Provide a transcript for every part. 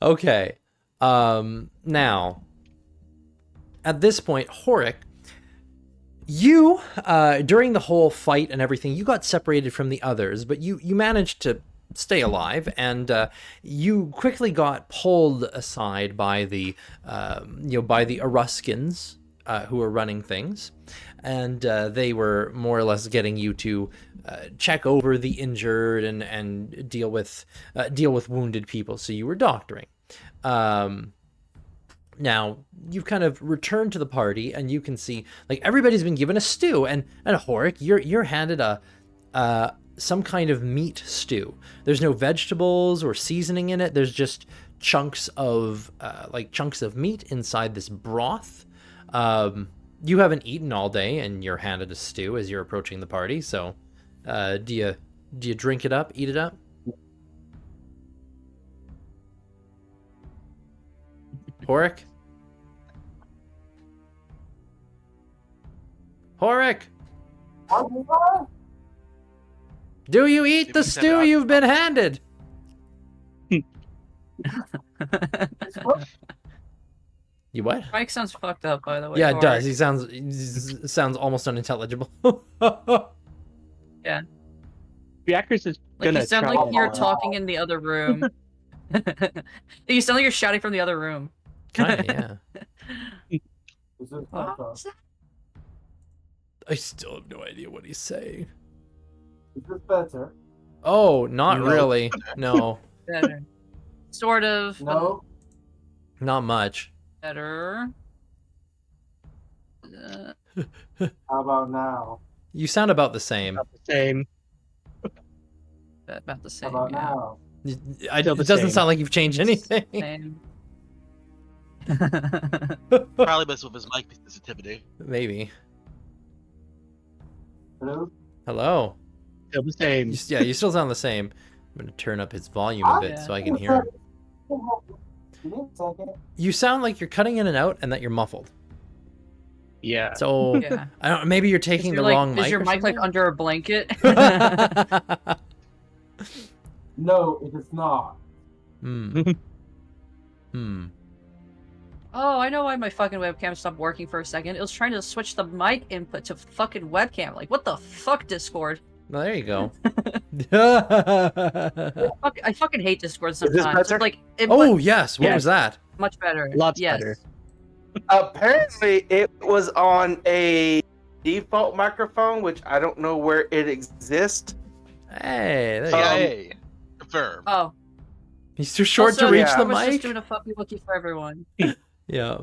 Okay. Now, at this point, Horik, you, during the whole fight and everything, you got separated from the others, but you managed to stay alive, and you quickly got pulled aside by the, by the Eruskins, who were running things, and they were more or less getting you to check over the injured and deal with wounded people. So you were doctoring. Now you've kind of returned to the party, and you can see like everybody's been given a stew, and Horik, you're handed a some kind of meat stew. There's no vegetables or seasoning in it. There's just chunks of meat inside this broth. You haven't eaten all day, and you're handed a stew as you're approaching the party. So, do you drink it up, eat it up? Horik? Horik? Do you eat the stew you've been handed? You what? Mike sounds fucked up, by the way. Yeah, it does. He sounds almost unintelligible. Yeah. Reactors is Like gonna you sound like you're talking in the other room. You sound like you're shouting from the other room. Kinda, yeah. What? I still have no idea what he's saying. Is this better? Oh, not really. No. Better. Sort of. No. Not much. Better. How about now? You sound about the same. About the same. About the How same. about Yeah. now? It doesn't sound like you've changed anything. Same. Probably mess with his mic sensitivity. Maybe. Hello? Hello. Still the same. Yeah, you still sound the same. I'm gonna turn up his volume a bit so I can hear him. Give me a second. You sound like you're cutting in and out, and that you're muffled. Yeah. So Yeah. I don't. Maybe you're taking the Like, wrong mic. is your or mic like something? under a blanket? No, it is not. Hmm. Hmm. Oh, I know why my fucking webcam stopped working for a second. It was trying to switch the mic input to fucking webcam. Like, what the fuck, Discord? Well, there you go. I fucking hate Discord this sometimes. better? Like, it Oh was yes. What was that? much better. Lots Yes. better. Apparently, it was on a default microphone, which I don't know where it exists. Hey, there you go. Hey, confirm. Oh. He's too short Also, to reach yeah. the I was just mic. doing a fucking wiki for everyone. Yeah.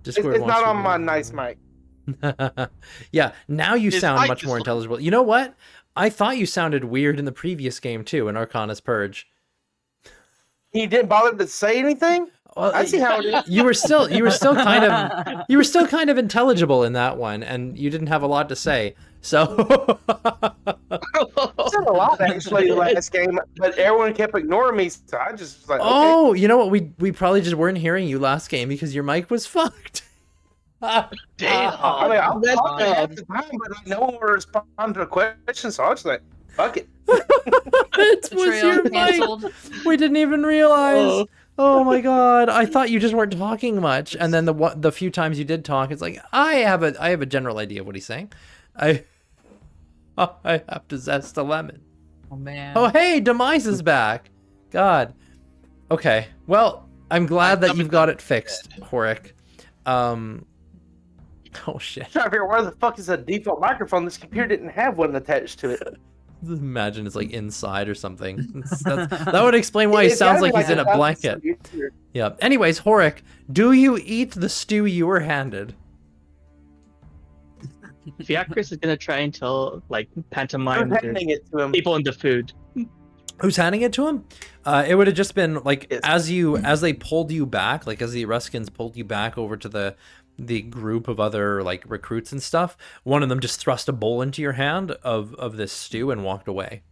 It's Discord wants not you on to- my nice mic. Yeah, now you His sound mic much is more the- intelligible. You know what? I thought you sounded weird in the previous game too, in Arcana's Purge. He didn't bother to say anything. Well, I see how it is. you were still kind of intelligible in that one, and you didn't have a lot to say. So I said a lot actually the last game, but everyone kept ignoring me, so I just was like, okay. oh, you know what? We probably just weren't hearing you last game because your mic was fucked. Damn. I mean, I was That's talking bad. half the time, but no one would respond to a question, so I was like, fuck it. It was Betrayal your mic. canceled. We didn't even realize. Oh. Oh my god! I thought you just weren't talking much, and then the few times you did talk, it's like I have a general idea of what he's saying. I have to zest a lemon. Oh man. Oh hey, Demise is back. God. Okay. Well, I'm glad that you've got it fixed, Horik. Oh shit. I'm trying to figure out where the fuck is a default microphone. This computer didn't have one attached to it. Imagine it's like inside or something. That would explain why he It's sounds gotta like be he's in a thousand blanket. years. Yeah. Anyways, Horik, do you eat the stew you were handed? Fiacris is gonna try and tell like I'm pantomime handing the it to him. people in the food. Who's handing it to him? It would have just been like Yes. as they pulled you back, like as the Ruskins pulled you back over to the group of other like recruits and stuff. One of them just thrust a bowl into your hand of this stew and walked away.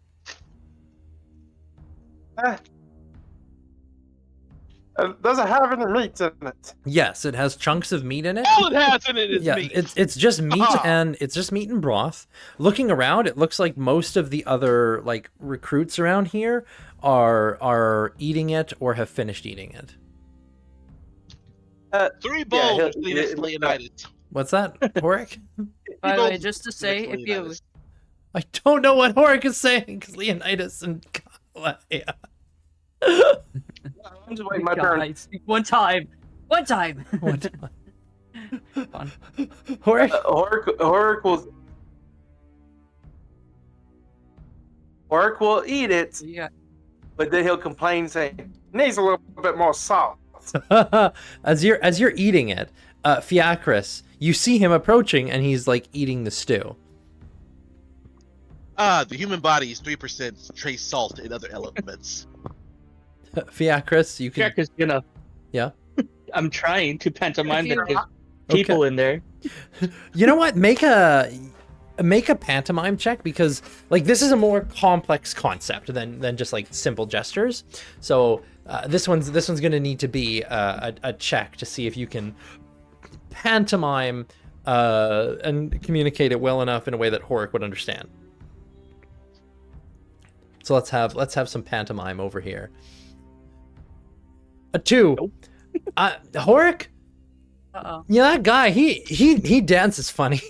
Does it have any meat in it? Yes, it has chunks of meat in it. All it has in it is Yeah, meat. it's just meat and broth. Looking around, it looks like most of the other like recruits around here are eating it or have finished eating it. 3 bowls he'll of eat Leonidas it. Leonidas. What's that, Horik? By the People- way, just to say, if you Leonidas. I don't know what Horik is saying because Leonidas and yeah. I'm just waiting my turn. guys, one time. What? Fun. Horik? Orc will eat it, Yeah. but then he'll complain saying, needs a little bit more salt. as you're eating it, Fiacris, you see him approaching and he's like eating the stew. The human body is 3% trace salt and other elements. Fiacris, you can. Jack is gonna. Yeah? I'm trying to pantomime If you- that there's people in there. You know what? Make a pantomime check because like this is a more complex concept than just like simple gestures. So this one's gonna need to be a check to see if you can pantomime and communicate it well enough in a way that Horik would understand. So let's have some pantomime over here. A 2. Nope. Horik, Uh-oh. yeah, that guy, he dances funny.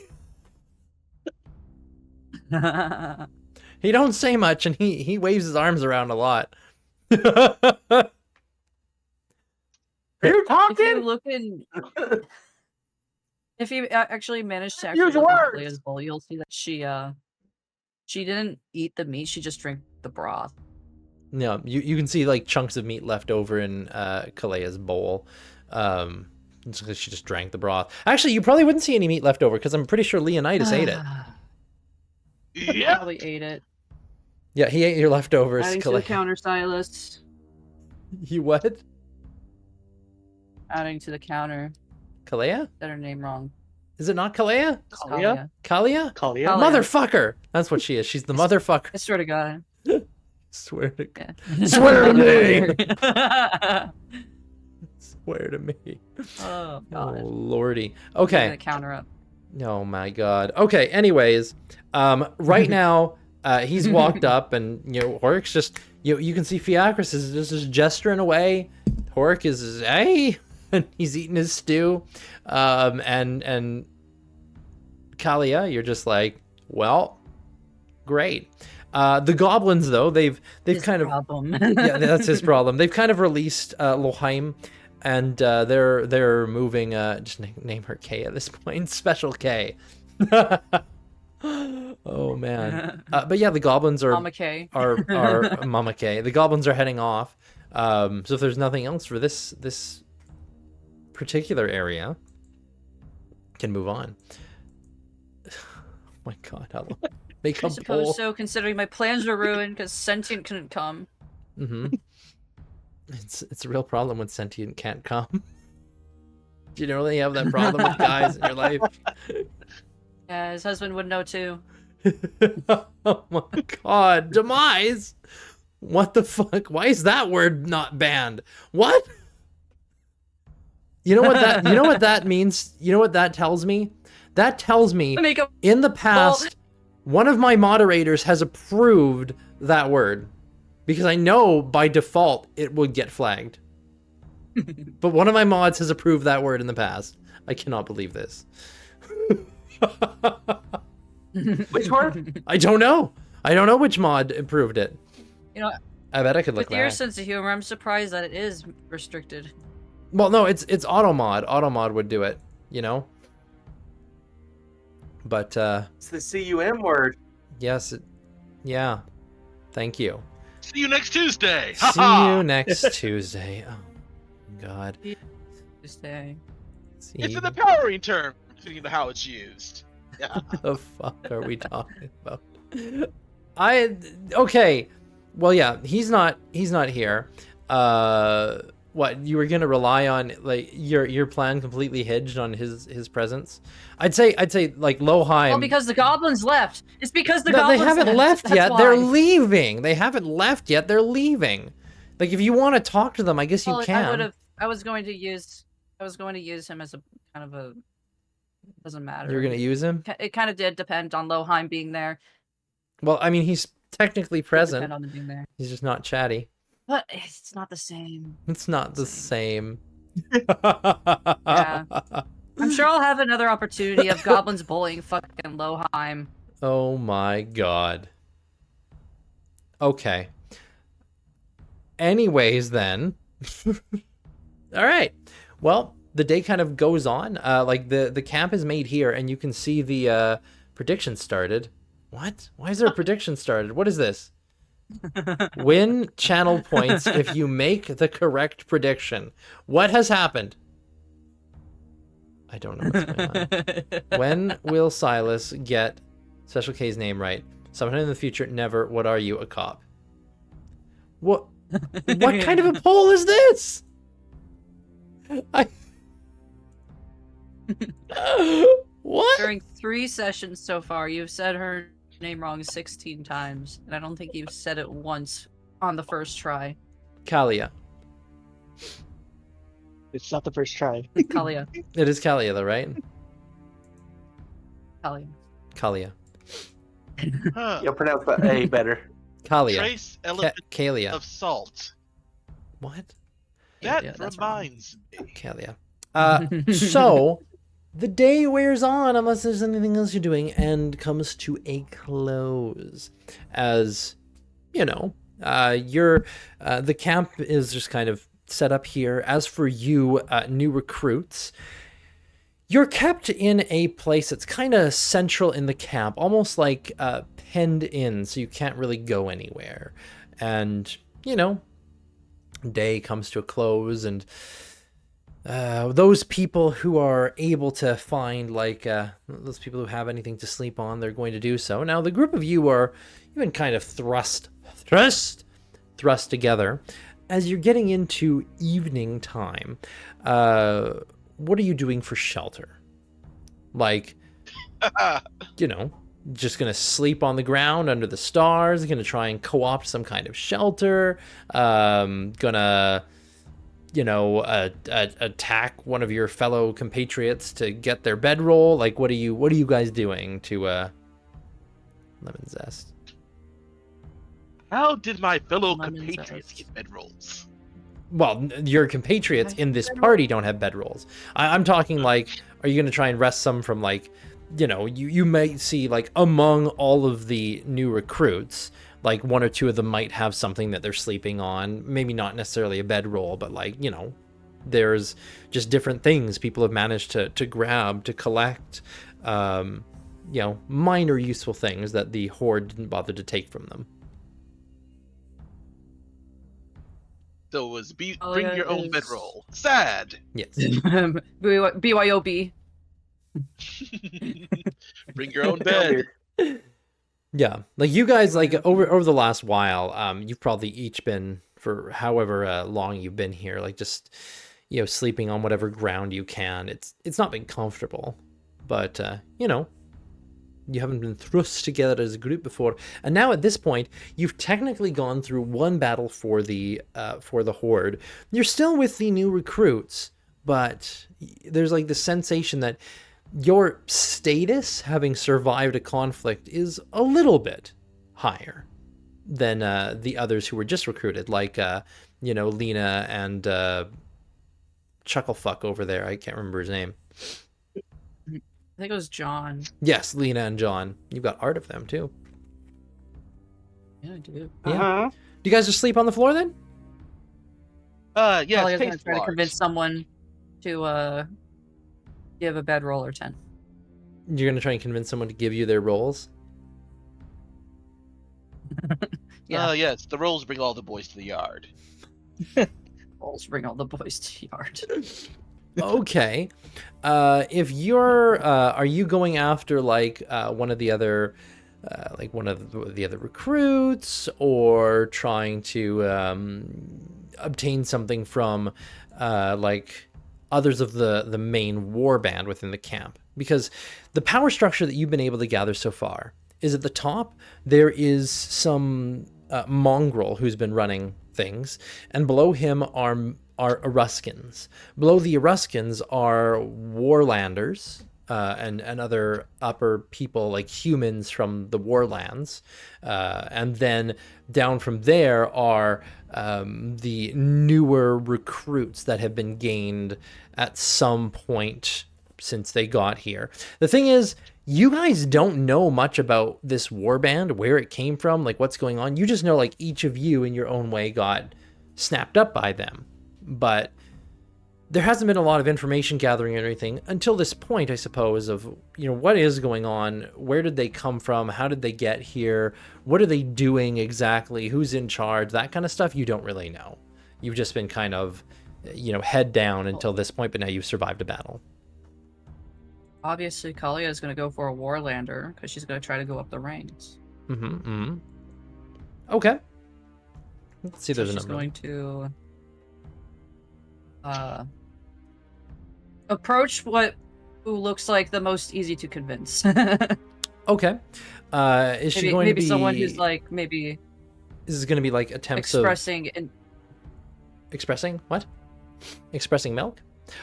He don't say much, and he waves his arms around a lot. Are you If you talking? look in, if you actually manage to Use actually look at words. Leia's bowl, you'll see that she didn't eat the meat. She just drank the broth. Yeah, you can see like chunks of meat left over in Kalea's bowl. It's 'cause she just drank the broth. Actually, you probably wouldn't see any meat left over because I'm pretty sure Leonidas ate it. Yeah. Probably ate it. Yeah, he ate your leftovers. Adding to the Kalea. counter, stylist. You what? Adding to the counter. Kalea? Said her name wrong. Is it not Kalea? It's Kalia? Kalia? Kalia? Kalia. Motherfucker! That's what she is. She's the motherfucker. I swear to God. Swear to God. Yeah. Swear to me! Swear to me. Oh Oh, God. lordy. Getting Okay. the counter up. Oh my god. Okay, anyways, right now, he's walked up and, you know, Horik's just, you can see Fiacris is just gesturing away. Horik is, hey, and he's eating his stew. And Kalia, you're just like, well, great. The goblins, though, they've His kind of, problem. yeah, that's his problem. They've kind of released Loheim, and they're moving. Just name her K at this point. Special K. Oh man. But yeah, the goblins are Mama K. are Mama K. The goblins are heading off. So if there's nothing else for this particular area, can move on. Oh my god, how long? Make I a suppose poll. so, considering my plans were ruined because Sentient couldn't come. Mm-hmm. It's a real problem when Sentient can't come. Do you really have that problem with guys in your life? Yeah, his husband would know too. Oh my god, demise! What the fuck? Why is that word not banned? What? You know what that means? You know what that tells me? That tells me Make a in the past one of my moderators has approved that word. Because I know by default it would get flagged. But one of my mods has approved that word in the past. I cannot believe this. Which word? I don't know. I don't know which mod approved it. You know, I bet I could look with your back. sense of humor, I'm surprised that it is restricted. Well, no, it's automod. Automod would do it, you know? But It's the CUM word. yes, yeah. Thank you. See you next Tuesday. See Ha-ha! you next Tuesday. Oh god. Tuesday. See It's in the powering term, depending on how it's used. Yeah. what the fuck are we talking about? Okay. Well, yeah, he's not here. What, you were gonna rely on like your plan completely hinged on his presence? I'd say like Loheim. Well, because the goblins left. It's because the No, they goblins haven't left That's yet. why. They're leaving. They haven't left yet. They're leaving. Like, if you want to talk to them, I guess you Well, can. I was going to use him as a kind of a. Doesn't matter. You're gonna use him? It kind of did depend on Loheim being there. Well, I mean, he's technically Did present. depend on him being there. He's just not chatty. But it's not the same. It's not the same. Yeah. I'm sure I'll have another opportunity of goblins bullying fucking Loheim. Oh my god. Okay. Anyways, then. All right. Well, the day kind of goes on. Like the camp is made here, and you can see the prediction started. What? Why is there a prediction started? What is this? Win channel points if you make the correct prediction. What has happened? I don't know what's going on. When will Silas get Special K's name right? Sometime in the future, never. What are you, a cop? What kind of a poll is this? What? During 3 sessions so far, you've said her name wrong 16 times, and I don't think you've said it once on the first try. Kalia. It's not the first try. Kalia. It is Kalia, though, right? Kalia. Kalia. Huh. You'll pronounce the A better. Kalia. Trace element Kalia. of salt. What? That Yeah, that's wrong. reminds me. Kalia. So, the day wears on, unless there's anything else you're doing, and comes to a close. As, you know, the camp is just kind of set up here. As for you, new recruits, you're kept in a place that's kind of central in the camp, almost like penned in, so you can't really go anywhere. And, you know, day comes to a close, and those people who are able to find, like, those people who have anything to sleep on, they're going to do so. Now, the group of you are, you've been kind of thrust together. As you're getting into evening time, what are you doing for shelter? Like, you know, just gonna sleep on the ground under the stars, gonna try and co-opt some kind of shelter, gonna, you know, attack one of your fellow compatriots to get their bedroll. Like, what are you guys doing to Lemon Zest? How did my fellow Lemon compatriots zest. get bedrolls? Well, your compatriots in this party don't have bedrolls. I'm talking, like, are you going to try and wrest some from, like, you know, you might see, like, among all of the new recruits, like, 1 or 2 of them might have something that they're sleeping on. Maybe not necessarily a bedroll, but, like, you know, there's just different things people have managed to grab, to collect, you know, minor useful things that the Horde didn't bother to take from them. So it was Oh, bring yeah, your own it is. bedroll. Sad. Yes. BYOB. Bring your own bed. Yeah, like you guys, like over the last while, you've probably each been, for however long you've been here, like just, you know, sleeping on whatever ground you can. It's not been comfortable, but you know, you haven't been thrust together as a group before, and now at this point, you've technically gone through one battle for the Horde. You're still with the new recruits, but there's like the sensation that your status, having survived a conflict, is a little bit higher than the others who were just recruited, like, you know, Lena and Chucklefuck over there. I can't remember his name. I think it was John. Yes, Lena and John. You've got art of them, too. Yeah, I do. Yeah. Uh-huh. Do you guys just sleep on the floor, then? Yeah, Probably it's gonna try to large. convince someone to give a bedroll or 10. You're going to try and convince someone to give you their rolls? Yeah. Yes, the rolls bring all the boys to the yard. Rolls bring all the boys to the yard. Okay. If you're, are you going after, like, one of the other, like one of the other recruits, or trying to obtain something from, like, others of the main war band within the camp? Because the power structure that you've been able to gather so far is at the top, there is some mongrel who's been running things, and below him are Eruskins. Below the Eruskins are Warlanders, and other upper people like humans from the Warlands. And then down from there are the newer recruits that have been gained at some point since they got here. The thing is, you guys don't know much about this warband, where it came from, like what's going on. You just know like each of you in your own way got snapped up by them. But there hasn't been a lot of information gathering or anything until this point, I suppose, of, what is going on? Where did they come from? How did they get here? What are they doing exactly? Who's in charge? That kind of stuff you don't really know. You've just been kind of, head down until this point, but now you've survived a battle. Obviously, Kalia is going to go for a Warlander because she's going to try to go up the ranks. Okay. Let's see. So There's a she's number. going to approach who looks like the most easy to convince. Okay. Is she going to be someone who's like maybe? This is going to be like attempts expressing of expressing what? Expressing milk?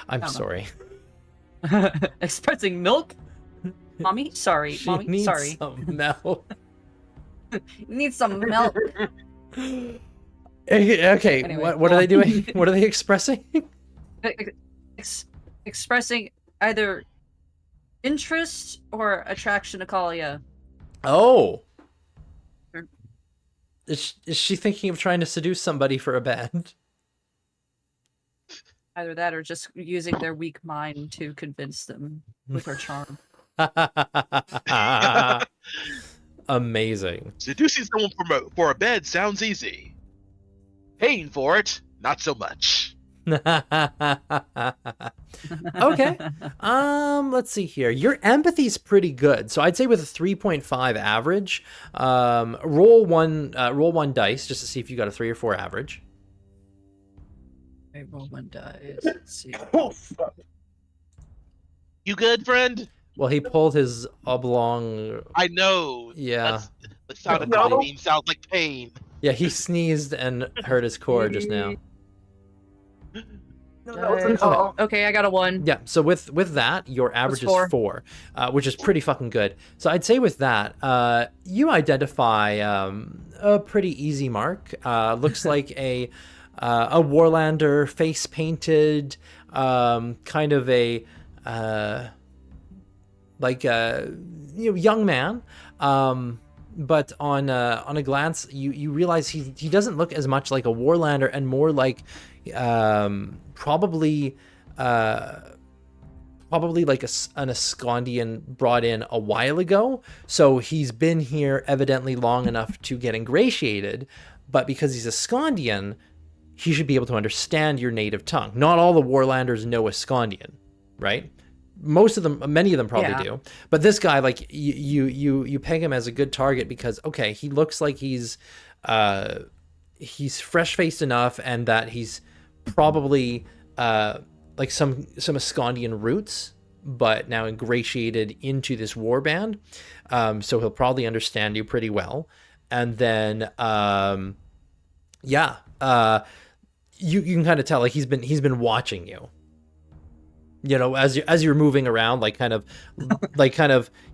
I'm don't know. sorry. Expressing milk. Mommy, sorry. She Mommy, needs sorry. some milk. Need some milk. Okay. Anyway, what are they doing? What are they expressing? Expressing either interest or attraction to Kalia. Oh. Sure. Is she thinking of trying to seduce somebody for a band? Either that or just using their weak mind to convince them with her charm. Amazing. Seducing someone for a bed sounds easy. Paying for it, not so much. Okay. Let's see here. Your empathy's pretty good. So I'd say with a 3.5 average, roll one dice just to see if you got a 3 or 4 average. Okay, roll one dice. Let's see. You good, friend? Well, he pulled his oblong. I know. Yeah. That sounded No. really sounds like pain. Yeah, he sneezed and hurt his core just now. Okay, I got a 1. Yeah, so with that, your average is 4. 4, which is pretty fucking good. So I'd say with that, you identify a pretty easy mark. Looks like a Warlander, face painted, kind of a young man. But on a glance, you realize he doesn't look as much like a Warlander and more like probably like an Ascondian brought in a while ago. So he's been here evidently long enough to get ingratiated, but because he's Ascondian, he should be able to understand your native tongue. Not all the Warlanders know Ascondian, right? Many of them probably do. But this guy, like you peg him as a good target because, okay, he looks like he's fresh-faced enough and that he's probably like some Ascondian roots, but now ingratiated into this warband. So he'll probably understand you pretty well. And then, you can kind of tell like he's been watching you. As you're moving around, like kind of,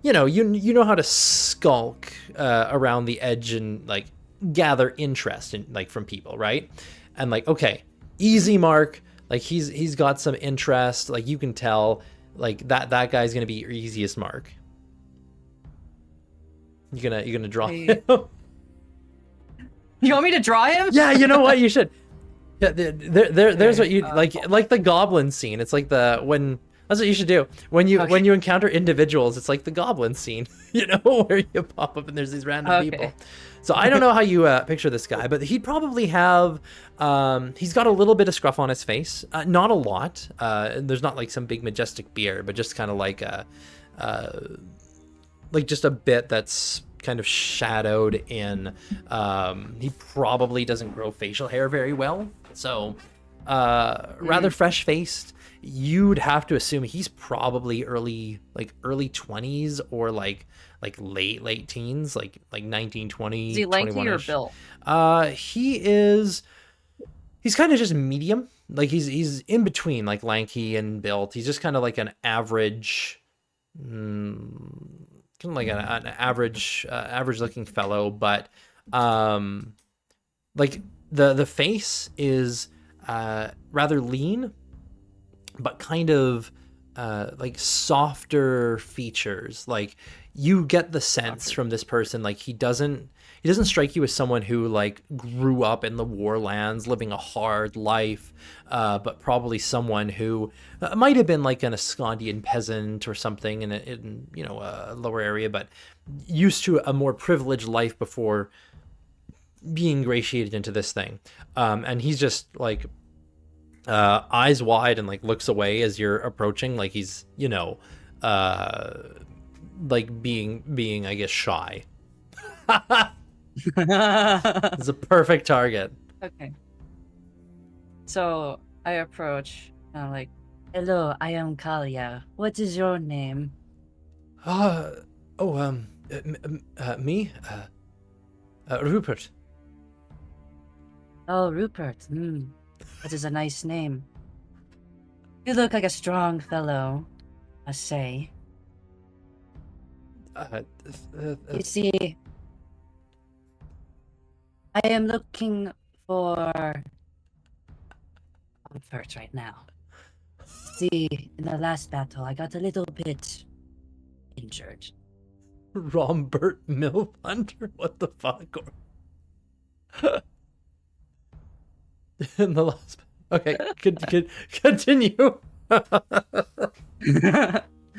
you know how to skulk around the edge and like gather interest in like from people, right? And like, okay, easy mark. Like he's got some interest. Like you can tell, like that guy's gonna be your easiest mark. You're gonna draw him. You want me to draw him? Yeah, you know what? You should. Yeah, there's what you like the goblin scene. It's like that's what you should do when you encounter individuals. It's like the goblin scene, where you pop up and there's these random people. So I don't know how you picture this guy, but he'd probably have he's got a little bit of scruff on his face, not a lot. There's not like some big majestic beard, but just kind of like just a bit that's kind of shadowed in. He probably doesn't grow facial hair very well, so rather fresh-faced. You'd have to assume he's probably early 20s or like late teens, like 19, 20. Is he lanky or 21-ish. built? He is He's kind of just medium. Like he's in between, like lanky and built. He's just kind of like an average, kind of like an average looking fellow. But like the face is rather lean, but kind of like softer features. Like you get the sense from this person, like he doesn't strike you as someone who like grew up in the warlands living a hard life, but probably someone who might have been like an Ascandian peasant or something in you know, a lower area, but used to a more privileged life before being ingratiated into this thing. And he's just like eyes wide and like looks away as you're approaching, like he's, you know, like being I guess shy. It's a perfect target. Okay. So I approach, like, hello, I am Kalia. What is your name? Me? Rupert. Oh, Rupert. That is a nice name. You look like a strong fellow, I say. You see, I am looking for comfort right now. See, in the last battle, I got a little bit injured. Rombert Millhunter? What the fuck? In the last... Okay, continue.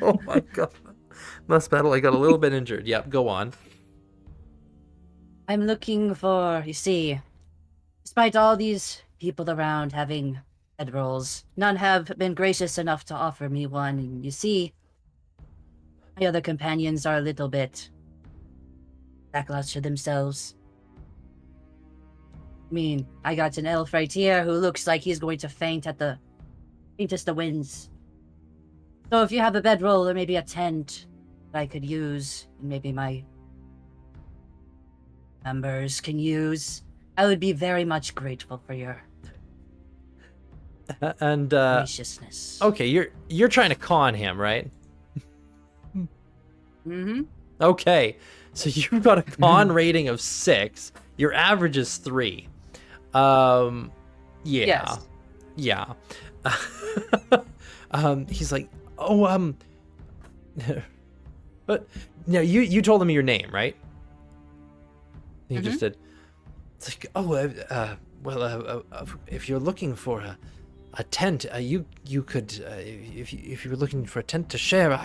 Oh my god. Last battle, I got a little bit injured. Yep, go on. I'm looking for, you see, despite all these people around having bedrolls, none have been gracious enough to offer me one. And you see, my other companions are a little bit lackluster themselves. I mean, I got an elf right here who looks like he's going to faint as the winds. So if you have a bedroll or maybe a tent that I could use, and maybe my members can use, I would be very much grateful for your and graciousness. Okay, you're trying to con him, right? Mm-hmm. Okay, so you've got a con rating of 6. Your average is 3. Yeah. Yes. Yeah. He's like, but no, you told him your name, right? He just said, it's like, if you're looking for a tent, you could, if you were looking for a tent to share,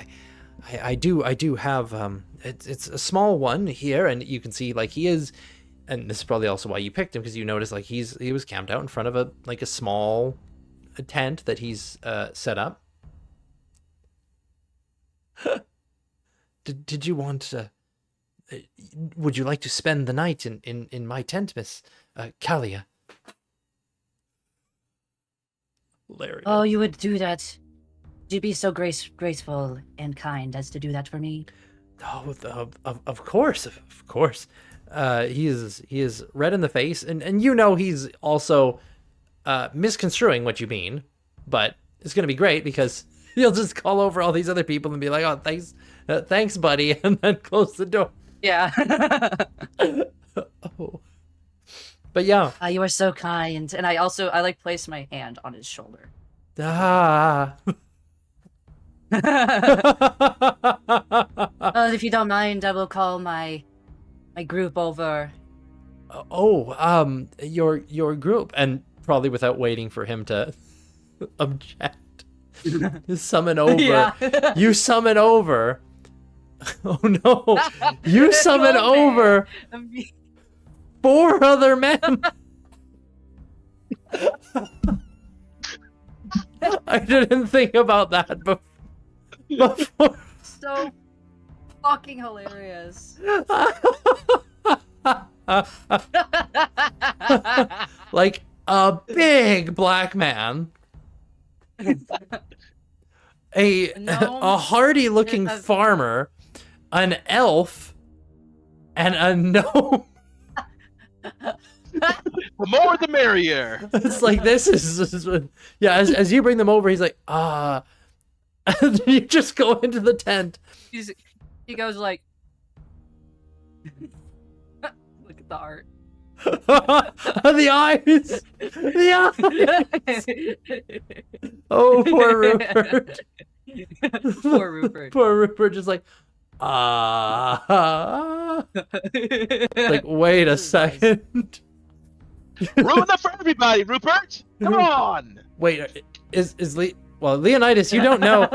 I do have, it's a small one here, and you can see like he is, and this is probably also why you picked him, because you notice like he was camped out in front of a small tent that he's set up. Did you want would you like to spend the night in my tent, Miss Kalia? Hilarious. Oh, you would do that? Would you be so graceful and kind as to do that for me? Oh, of course, of course. He is red in the face, and you know he's also misconstruing what you mean, but it's gonna be great because he'll just call over all these other people and be like, "Oh, thanks, buddy," and then close the door. Yeah. Oh. But yeah. You are so kind, and I like place my hand on his shoulder. Ah. If you don't mind, I will call my group over. Oh, your group, and probably without waiting for him to object, you summon over. Yeah. You summon over. Oh no! You summon over 4 other men. I didn't think about that before. So fucking hilarious. Like a big black man, a hardy-looking farmer, an elf, and a gnome. The more the merrier. It's like this is yeah. As you bring them over, he's like, ah. And you just go into the tent. He goes like, look at the art. The eyes. The eyes. Oh, poor Rupert. Poor Rupert. Poor Rupert, just like, ah. Like, wait a second. Ruin that for everybody, Rupert. Come on. Wait, is Leonidas, you don't know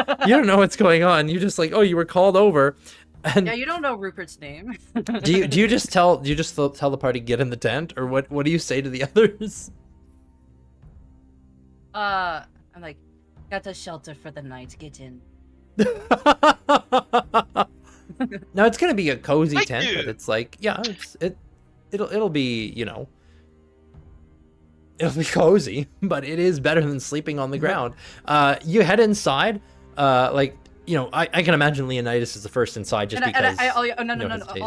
what's going on. You just like, oh, you were called over, and Yeah, you don't know Rupert's name. do you just tell the party get in the tent, or what do you say to the others? I'm like, got a shelter for the night. Get in. Now it's gonna be a cozy Thank tent, you. but it's like, yeah, it'll be, it'll be cozy, but it is better than sleeping on the ground. You head inside, like, I can imagine Leonidas is the first inside just because. No. hesitation.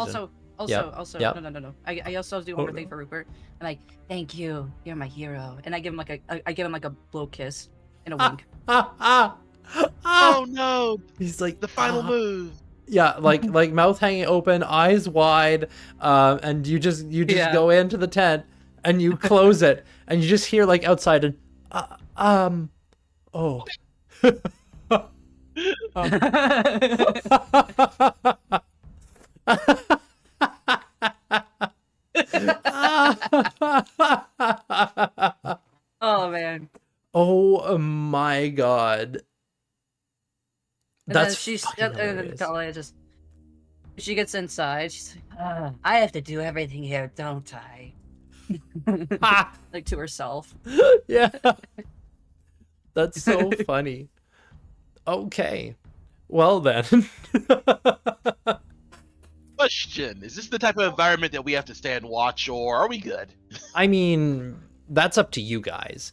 Also, Yep. no. I also do one more thing for Rupert. I'm like, thank you, you're my hero, and I give him like a blow kiss and a wink. Oh no. He's like The final move. Yeah, like mouth hanging open, eyes wide, and you just Yeah. go into the tent and you close it, and you just hear like outside and oh. Oh man. Oh my god. And That's then she's fucking hilarious. Talia just she gets inside. She's like, I have to do everything here, don't I? Like to herself. Yeah. That's so funny. Okay. Well then. Question: is this the type of environment that we have to stand watch, or are we good? I mean, that's up to you guys.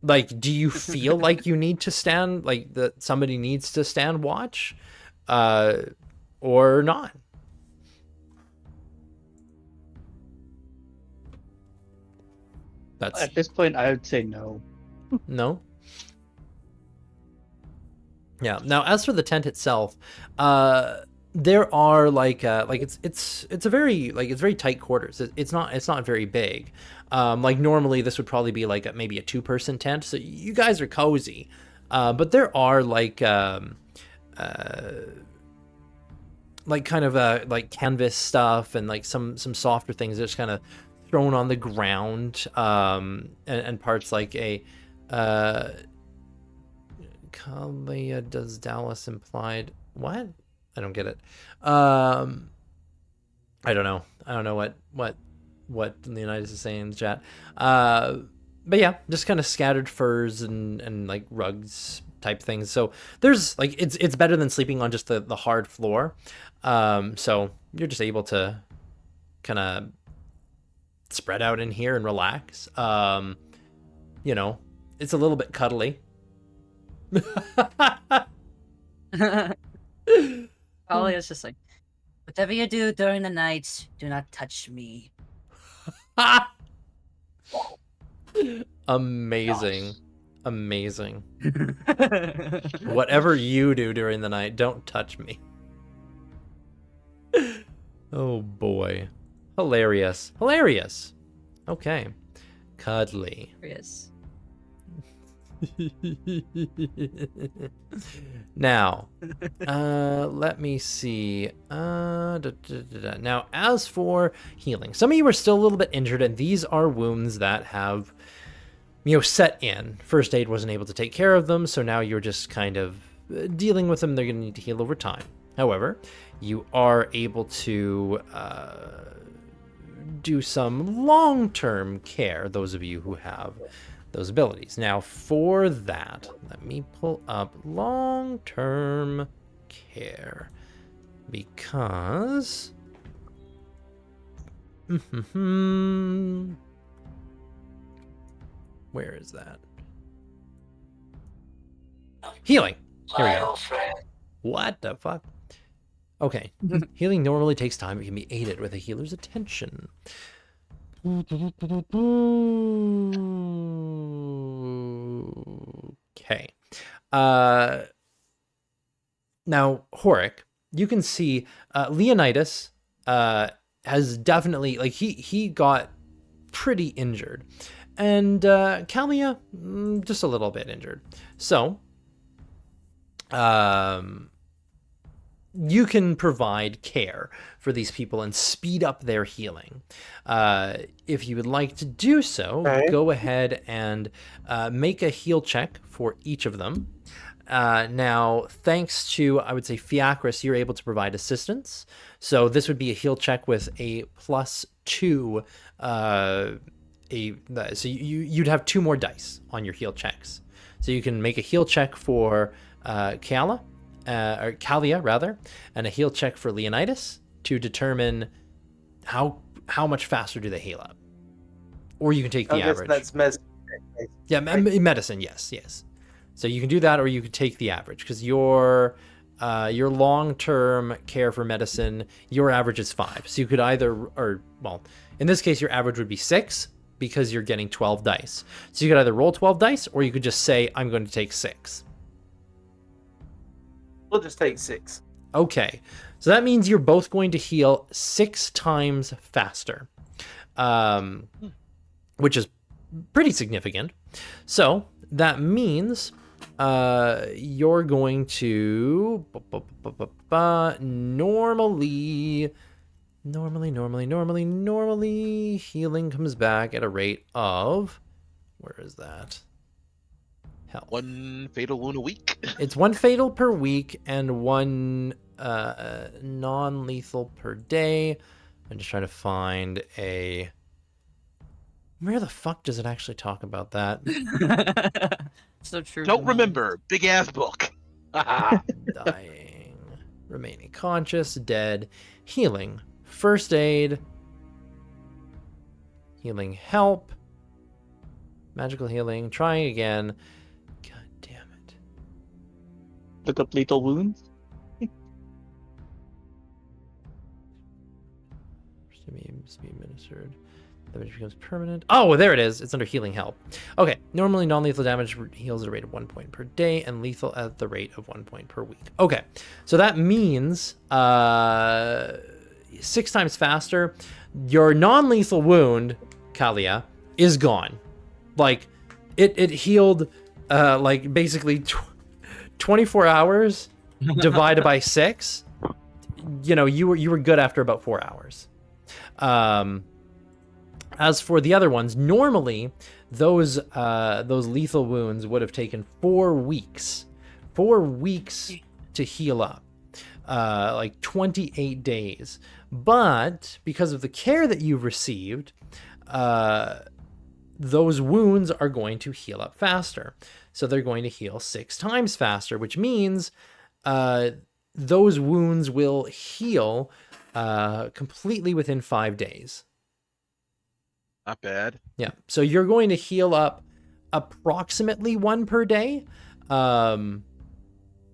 Like, do you feel like you need to stand, like that somebody needs to stand watch, or not? That's At this point, I would say no. no. Yeah. Now, as for the tent itself, there are it's a very it's very tight quarters. It's not very big. Like normally this would probably be like maybe a 2-person tent, so you guys are cozy. But there are like kind of like canvas stuff and like some softer things just kind of thrown on the ground, and parts like a Kalia does Dallas implied what? I don't get it. I don't know what Leonidas is saying in the chat. But yeah, just kind of scattered furs and like rugs type things. So there's like it's better than sleeping on just the hard floor. So you're just able to kind of spread out in here and relax. It's a little bit cuddly. Talia's just like, whatever you do during the night, do not touch me. Amazing. Whatever you do during the night, don't touch me. Oh boy. Hilarious. Okay. Cuddly. Yes. Now, let me see. Now, as for healing, some of you are still a little bit injured, and these are wounds that have, set in. First aid wasn't able to take care of them, so now you're just kind of dealing with them. They're going to need to heal over time. However, you are able to do some long-term care, those of you who have those abilities. Now, for that, let me pull up long-term care, because where is that? Healing. Here we go. What the fuck? Okay. Healing normally takes time. It can be aided with a healer's attention. Okay. Now, Horik, you can see Leonidas has definitely, like, he got pretty injured. And Kalia, just a little bit injured. So, you can provide care for these people and speed up their healing. If you would like to do so, go ahead and make a heal check for each of them. Now, thanks to, I would say, Fiacris, you're able to provide assistance. So this would be a heal check with a +2. So you'd have 2 more dice on your heal checks. So you can make a heal check for Kalia, or Kalia rather, and a heal check for Leonidas to determine how much faster do they heal up. Or you can take the average. That's medicine. Yeah, medicine. Yes. So you can do that, or you could take the average, because your long-term care for medicine, your average is 5. So you could either, or well, in this case, your average would be 6 because you're getting 12 dice. So you could either roll 12 dice, or you could just say, I'm going to take 6. We'll just take 6. Okay, so that means you're both going to heal 6 times faster, which is pretty significant. So that means you're going to normally healing comes back at a rate of, where is that? Hell. 1 fatal wound a week. It's 1 fatal per week and 1 non-lethal per day. I'm just trying to find a... Where the fuck does it actually talk about that? So true. Don't remember. Big ass book. Dying, remaining conscious, dead, healing, first aid, healing help, magical healing, trying again. God damn it. Look up lethal wounds. Must be administered. Damage becomes permanent. Oh, there it is. It's under healing help. Okay. Normally, non-lethal damage heals at a rate of 1 point per day, and lethal at the rate of 1 point per week. Okay. So that means 6 times faster. Your non-lethal wound, Kalia, is gone. Like, it healed, like, basically 24 hours divided by 6. You know, you were good after about 4 hours. As for the other ones, normally those lethal wounds would have taken 4 weeks. 4 weeks to heal up. Like 28 days. But because of the care that you've received, those wounds are going to heal up faster. So they're going to heal 6 times faster, which means those wounds will heal completely within 5 days. Not bad. Yeah. So you're going to heal up approximately 1 per day. So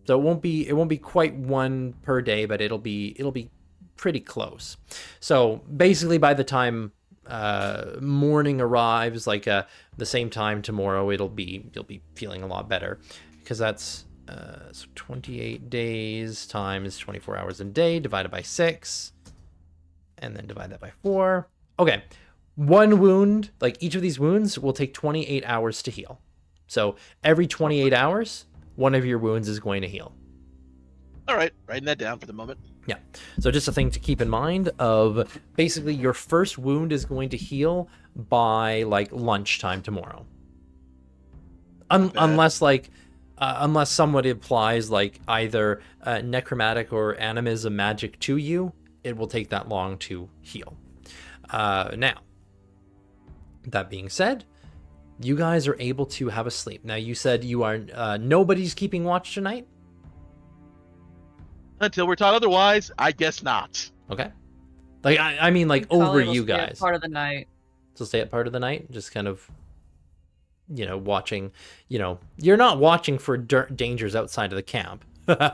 it won't be quite 1 per day, but it'll be pretty close. So basically by the time morning arrives, like the same time tomorrow, you'll be feeling a lot better, because that's so 28 days times 24 hours a day divided by 6, and then divide that by 4. Okay. 1 wound, like each of these wounds will take 28 hours to heal. So every 28 hours, one of your wounds is going to heal. All right, writing that down for the moment. Yeah. So just a thing to keep in mind of, basically your first wound is going to heal by like lunchtime tomorrow. Unless somebody applies like either necromantic or animism magic to you, it will take that long to heal. Now, that being said, you guys are able to have a sleep. Now, you said you are nobody's keeping watch tonight? Until we're taught otherwise, I guess not. Okay. Like, I mean, like, over you guys. Part of the night. So stay up part of the night, just kind of, you know, watching. You know, you're not watching for dangers outside of the camp. No.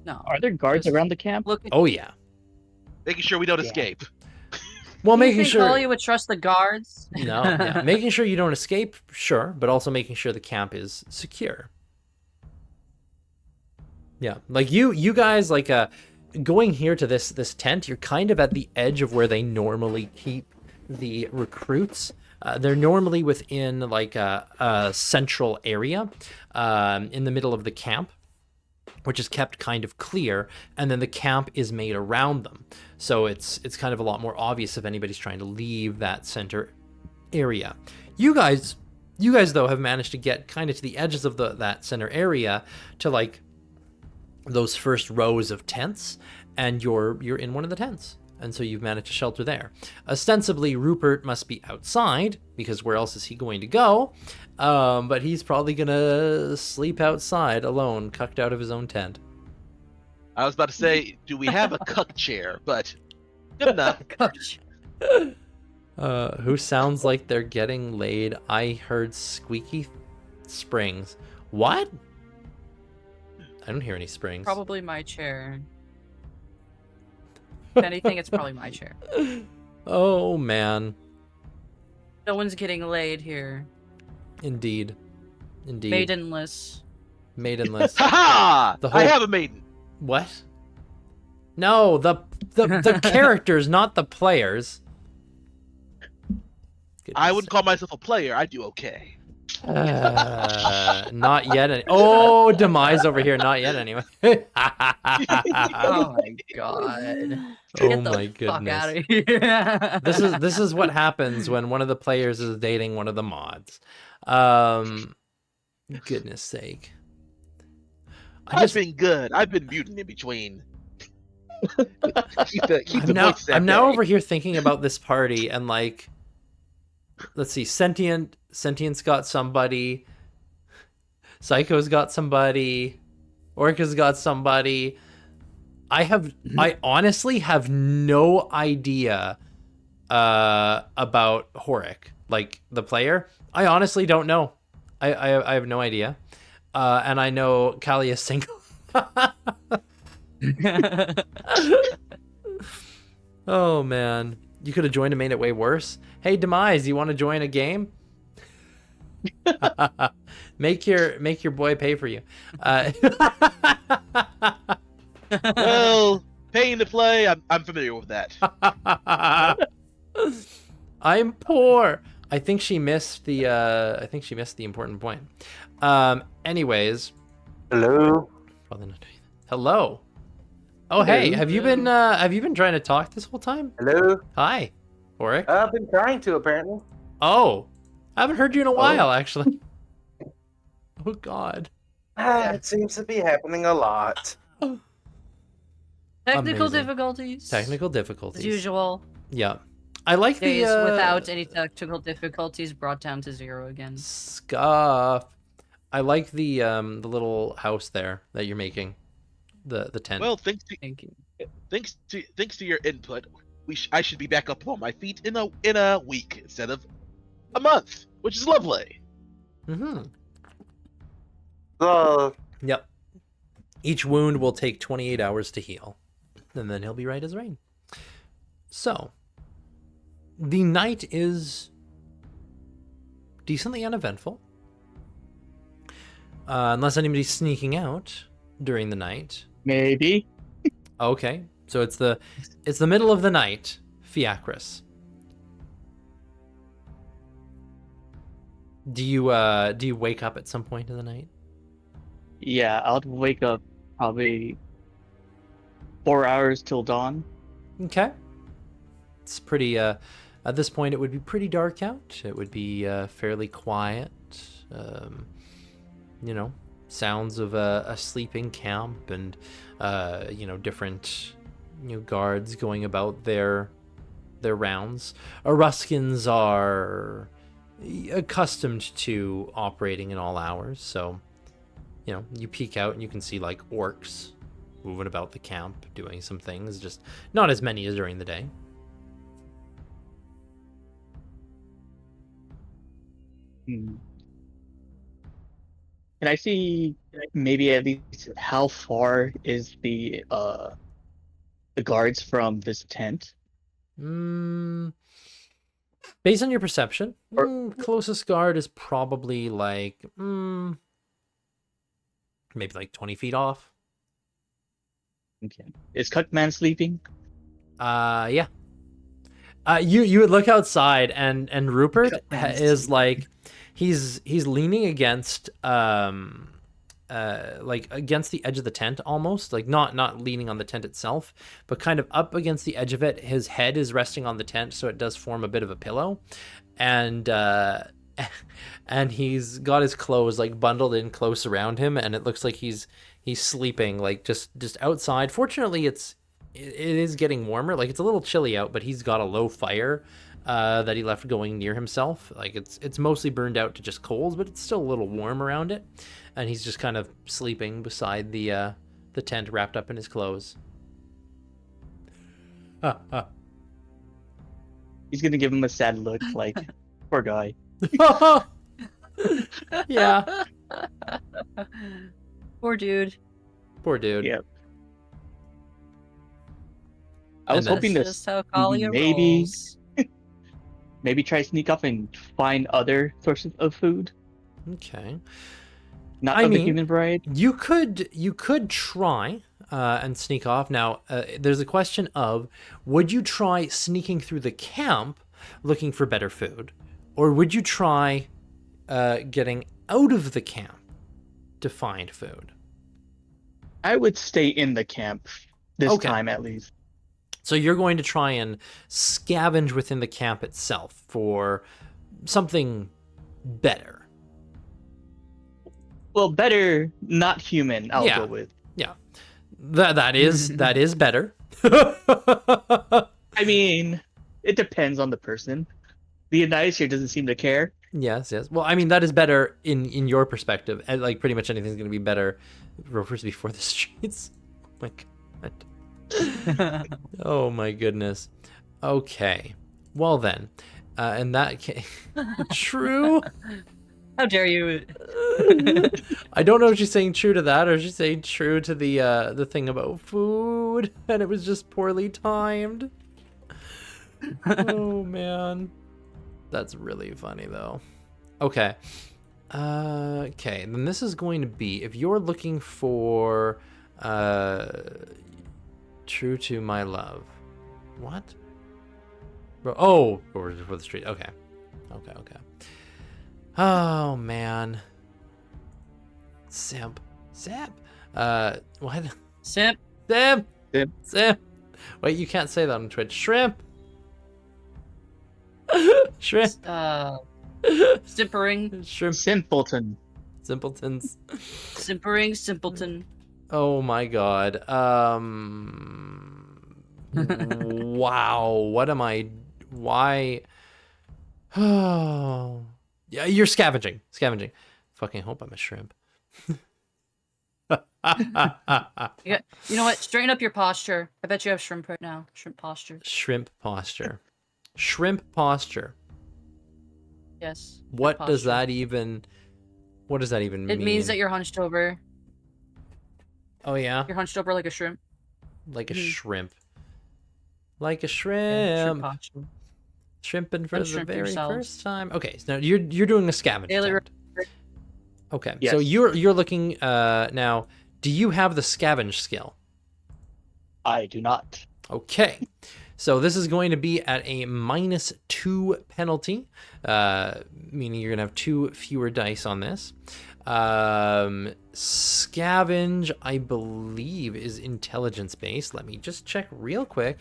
Are there guards around the camp? Look. Oh, yeah. Making sure we don't escape. Well, Do you making think sure. Holly would trust the guards? No, yeah, making sure you don't escape, sure, but also making sure the camp is secure. Yeah, like you guys, like going here to this tent, you're kind of at the edge of where they normally keep the recruits. They're normally within like a central area in the middle of the camp, which is kept kind of clear, and then the camp is made around them. So it's kind of a lot more obvious if anybody's trying to leave that center area. You guys though have managed to get kind of to the edges of that center area to like those first rows of tents, and you're in one of the tents. And so you've managed to shelter there. Ostensibly, Rupert must be outside, because where else is he going to go? But he's probably going to sleep outside alone, cucked out of his own tent. I was about to say, do we have a cuck chair? But good enough. Coach. Who sounds like they're getting laid? I heard squeaky springs. What? I don't hear any springs. Probably my chair. If anything, it's probably my chair. Oh, man. No one's getting laid here. Indeed. Maidenless. Maidenless. Ha The ha! whole- I have a maiden. What? No, the characters, not the players. I wouldn't call myself a player. I do okay. Not yet. Oh, Demise over here. Not yet, anyway. Oh my god. Oh Get the my fuck goodness. out of here. This is what happens when one of the players is dating one of the mods. Goodness sake. I've been good. I've been muting in between. keep the voice I'm now bay. over here thinking about this party and like, let's see, Sentient's got somebody, Psycho's got somebody, Orca's got somebody. I honestly have no idea about Horik, like the player. I honestly don't know. I have no idea. And I know Kali is single. Oh man, you could have joined a main at way worse. Hey Demise, you want to join a game? make your boy pay for you. Well, paying to play, I'm familiar with that. I'm poor. I think she missed the important point. Anyways, Hello. probably not doing that. Hello. Oh hey, have you been trying to talk this whole time? Hello. Hi, Horik. I've been trying to, apparently. Oh, I haven't heard you in a while, actually. Oh God. It seems to be happening a lot. Technical Amazing. difficulties. Technical As difficulties. usual. Yeah, I like the Days without any technical difficulties brought down to 0 again. scuff. I like the little house there that you're making, the tent. Well, Thank you. thanks to your input, I should be back up on my feet in a week instead of a month, which is lovely. Mm-hmm. The Yep. Each wound will take 28 hours to heal, and then he'll be right as rain. So, the night is decently uneventful, unless anybody's sneaking out during the night. Maybe. Okay, so it's the middle of the night, Fiacris. Do you wake up at some point in the night? Yeah, I'll wake up probably 4 hours till dawn. Okay. It's pretty, at this point, it would be pretty dark out. It would be fairly quiet. Sounds of a sleeping camp and, different, guards going about their rounds. Ruskins are accustomed to operating in all hours, so, you peek out and you can see, like, orcs moving about the camp, doing some things, just not as many as during the day. Can I see maybe at least how far is the guards from this tent? Based on your perception, Or- closest guard is probably like maybe like 20 feet off. Okay. Is Cutman sleeping? Yeah. You would look outside, and Rupert Cutman's is sleeping. like he's leaning against like against the edge of the tent, almost like not leaning on the tent itself, but kind of up against the edge of it. His head is resting on the tent, so it does form a bit of a pillow, and and he's got his clothes like bundled in close around him, and it looks like he's sleeping like just outside. Fortunately, it is getting warmer. Like, it's a little chilly out, but he's got a low fire that he left going near himself. Like, it's mostly burned out to just coals, but it's still a little warm around it. And he's just kind of sleeping beside the tent, wrapped up in his clothes. He's gonna give him a sad look, like, poor guy. Yeah, Poor dude. poor dude. Yeah. I was And hoping That's to just how Kalia maybe- rolls. maybe try to sneak up and find other sources of food, Okay. not I of the mean- human variety. You could try and sneak off. Now, there's a question of, would you try sneaking through the camp looking for better food, or would you try getting out of the camp to find food? I would stay in the camp this Okay. time at least. So you're going to try and scavenge within the camp itself for something better. Well, better not human. I'll Yeah. go with. Yeah, that is better. I mean, it depends on the person. The United here doesn't seem to care. Yes. Well, I mean, that is better in your perspective. And like, pretty much anything's going to be better rovers before the streets. Oh my god. Oh my goodness. Okay. Well then, in that case, true. How dare you? I don't know if she's saying true to that or if she's saying true to the thing about food, and it was just poorly timed. Oh man, that's really funny though. Okay. Okay, then this is going to be, if you're looking for true to my love. What? Oh, for the street. Okay. Oh man. Simp. What? Simp. Simp. Simp. Simp. Wait, you can't say that on Twitch. Shrimp. Shrimp. Simpering. Shrimp. Simpleton. Simpletons. Simpering. Simpleton. Oh my god. Wow. What am I? Why? Oh. Yeah, you're scavenging. Fucking hope I'm a shrimp. Yeah. You know what? Straighten up your posture. I bet you have shrimp right now. Shrimp posture. Shrimp posture. Shrimp posture. Yes. shrimp What does posture. that even? What does that even mean? It means that you're hunched over. Oh yeah, You're hunched over like a shrimp. like a Mhm. shrimp. Like a Yeah, shrimp shrimp. posture. Shrimping for the Unshrimp very yourselves. first time. Okay, so now you're doing a scavenge Daily attempt. Okay, so Yes. you're looking now. Do you have the scavenge skill? I do not. Okay, so this is going to be at a -2 penalty, meaning you're gonna have 2 fewer dice on this. Scavenge, I believe, is intelligence based. Let me just check real quick.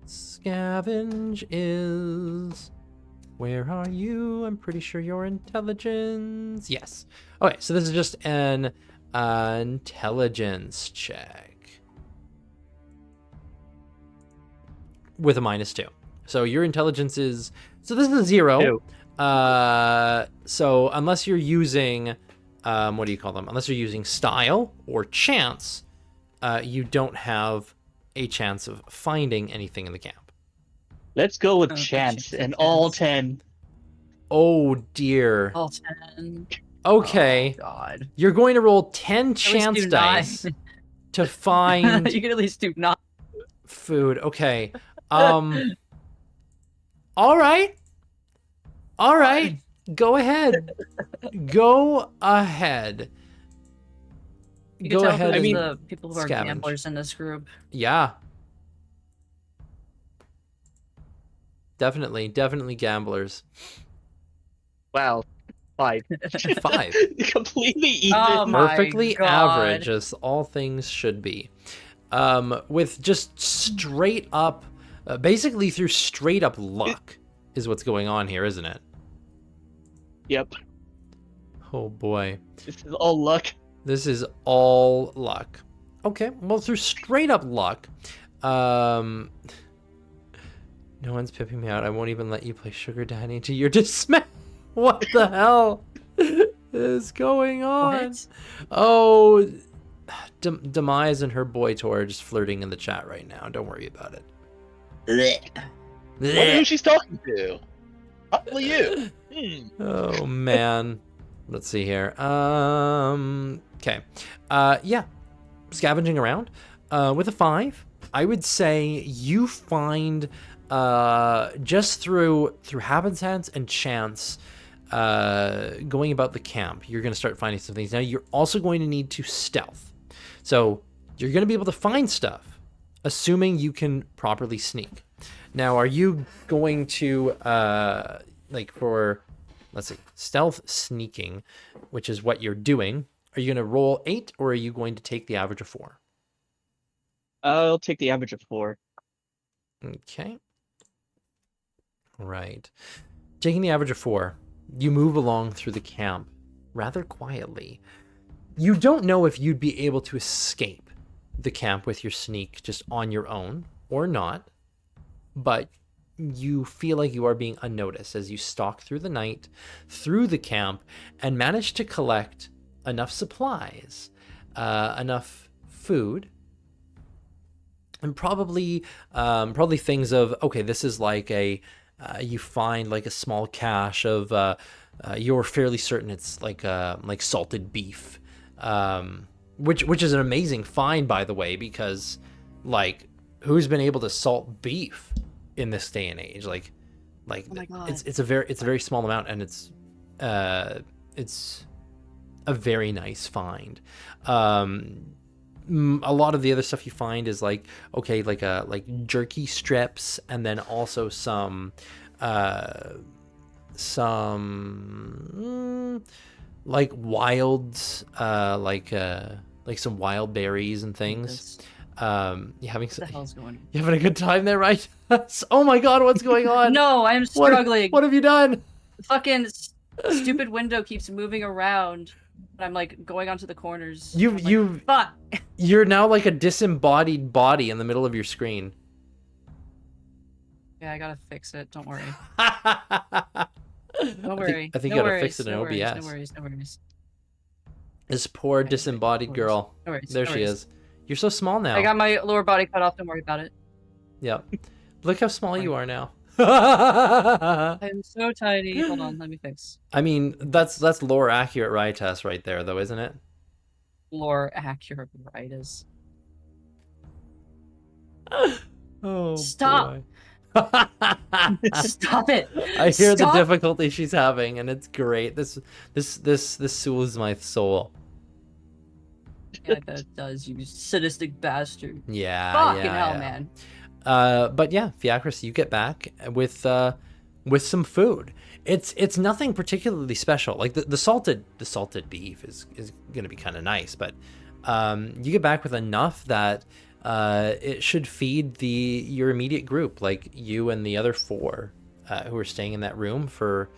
Scavenge is, where are you? I'm pretty sure you're intelligence. Yes. Okay, so this is just an intelligence check with a -2. So your intelligence is, so this is a 0. Ew. So unless you're using, what do you call them? Unless you're using style or chance, you don't have a chance of finding anything in the camp. Let's go with Okay, chance and chance. all 10. Oh dear. All 10. Okay, Oh, God. you're going to roll 10 At least chance do 9. dice to find. You can at least do 9. Food. Okay. All right. All right. Go ahead. Go ahead. You can Go tell ahead who's and the people who are scavenge. gamblers in this group. Yeah. Definitely gamblers. Wow. 5. 5. Completely even. Oh my Perfectly God. average, as all things should be. With just straight up, basically through straight up luck is what's going on here, isn't it? Yep. Oh boy. This is all luck. This is all luck. Okay, well, through straight up luck, no one's pipping me out. I won't even let you play Sugar Daddy to your dismay. What the hell is going on? What? Oh, Demise and her boy Tor are just flirting in the chat right now. Don't worry about it. Wonder who she's talking to. Probably you. Oh man. Let's see here. Okay. Yeah. Scavenging around. With a 5, I would say you find just through happenstance and chance, going about the camp, you're going to start finding some things. Now you're also going to need to stealth. So you're going to be able to find stuff, assuming you can properly sneak. Now, are you going to, like for, let's see, stealth sneaking, which is what you're doing, are you going to roll 8 or are you going to take the average of 4? I'll take the average of 4. Okay. Right. Taking the average of 4, you move along through the camp rather quietly. You don't know if you'd be able to escape the camp with your sneak just on your own or not, but you feel like you are being unnoticed as you stalk through the night, through the camp, and manage to collect enough supplies, enough food, and probably things of, okay, this is like a, you find like a small cache of, you're fairly certain it's like salted beef, which is an amazing find, by the way, because like who's been able to salt beef in this day and age? Like Oh my God. it's a very small amount, and it's a very nice find. A lot of the other stuff you find is like, okay, like jerky strips, and then also some like wild like some wild berries and things. You having What the hell's going on? you having a good time there, right? Oh my God, what's going on? No, I'm struggling. What have you done? The fucking stupid window keeps moving around. And I'm like going onto the corners. I'm like, fuck. You're now like a disembodied body in the middle of your screen. Yeah, I gotta fix it. Don't worry. I Don't worry. think No you gotta worries, fix it in no OBS. worries, no worries, no worries. This poor Okay, disembodied no worries. girl. No worries, There no she worries. is. You're so small now. I got my lower body cut off. Don't worry about it. Yep. Look how small you are now. I'm so tiny. Hold on, let me fix. I mean, that's lore accurate rye test right there, though, isn't it? Lore accurate right is. Oh, Stop. boy. Stop it. I hear the Stop. difficulty she's having, and it's great. This soothes my soul. Yeah, that does, you sadistic bastard. Yeah. Fucking yeah, hell, yeah. man. But yeah, Fiacris, you get back with some food. It's nothing particularly special. Like the salted beef is gonna be kind of nice, but you get back with enough that it should feed your immediate group, like you and the other 4 who are staying in that room for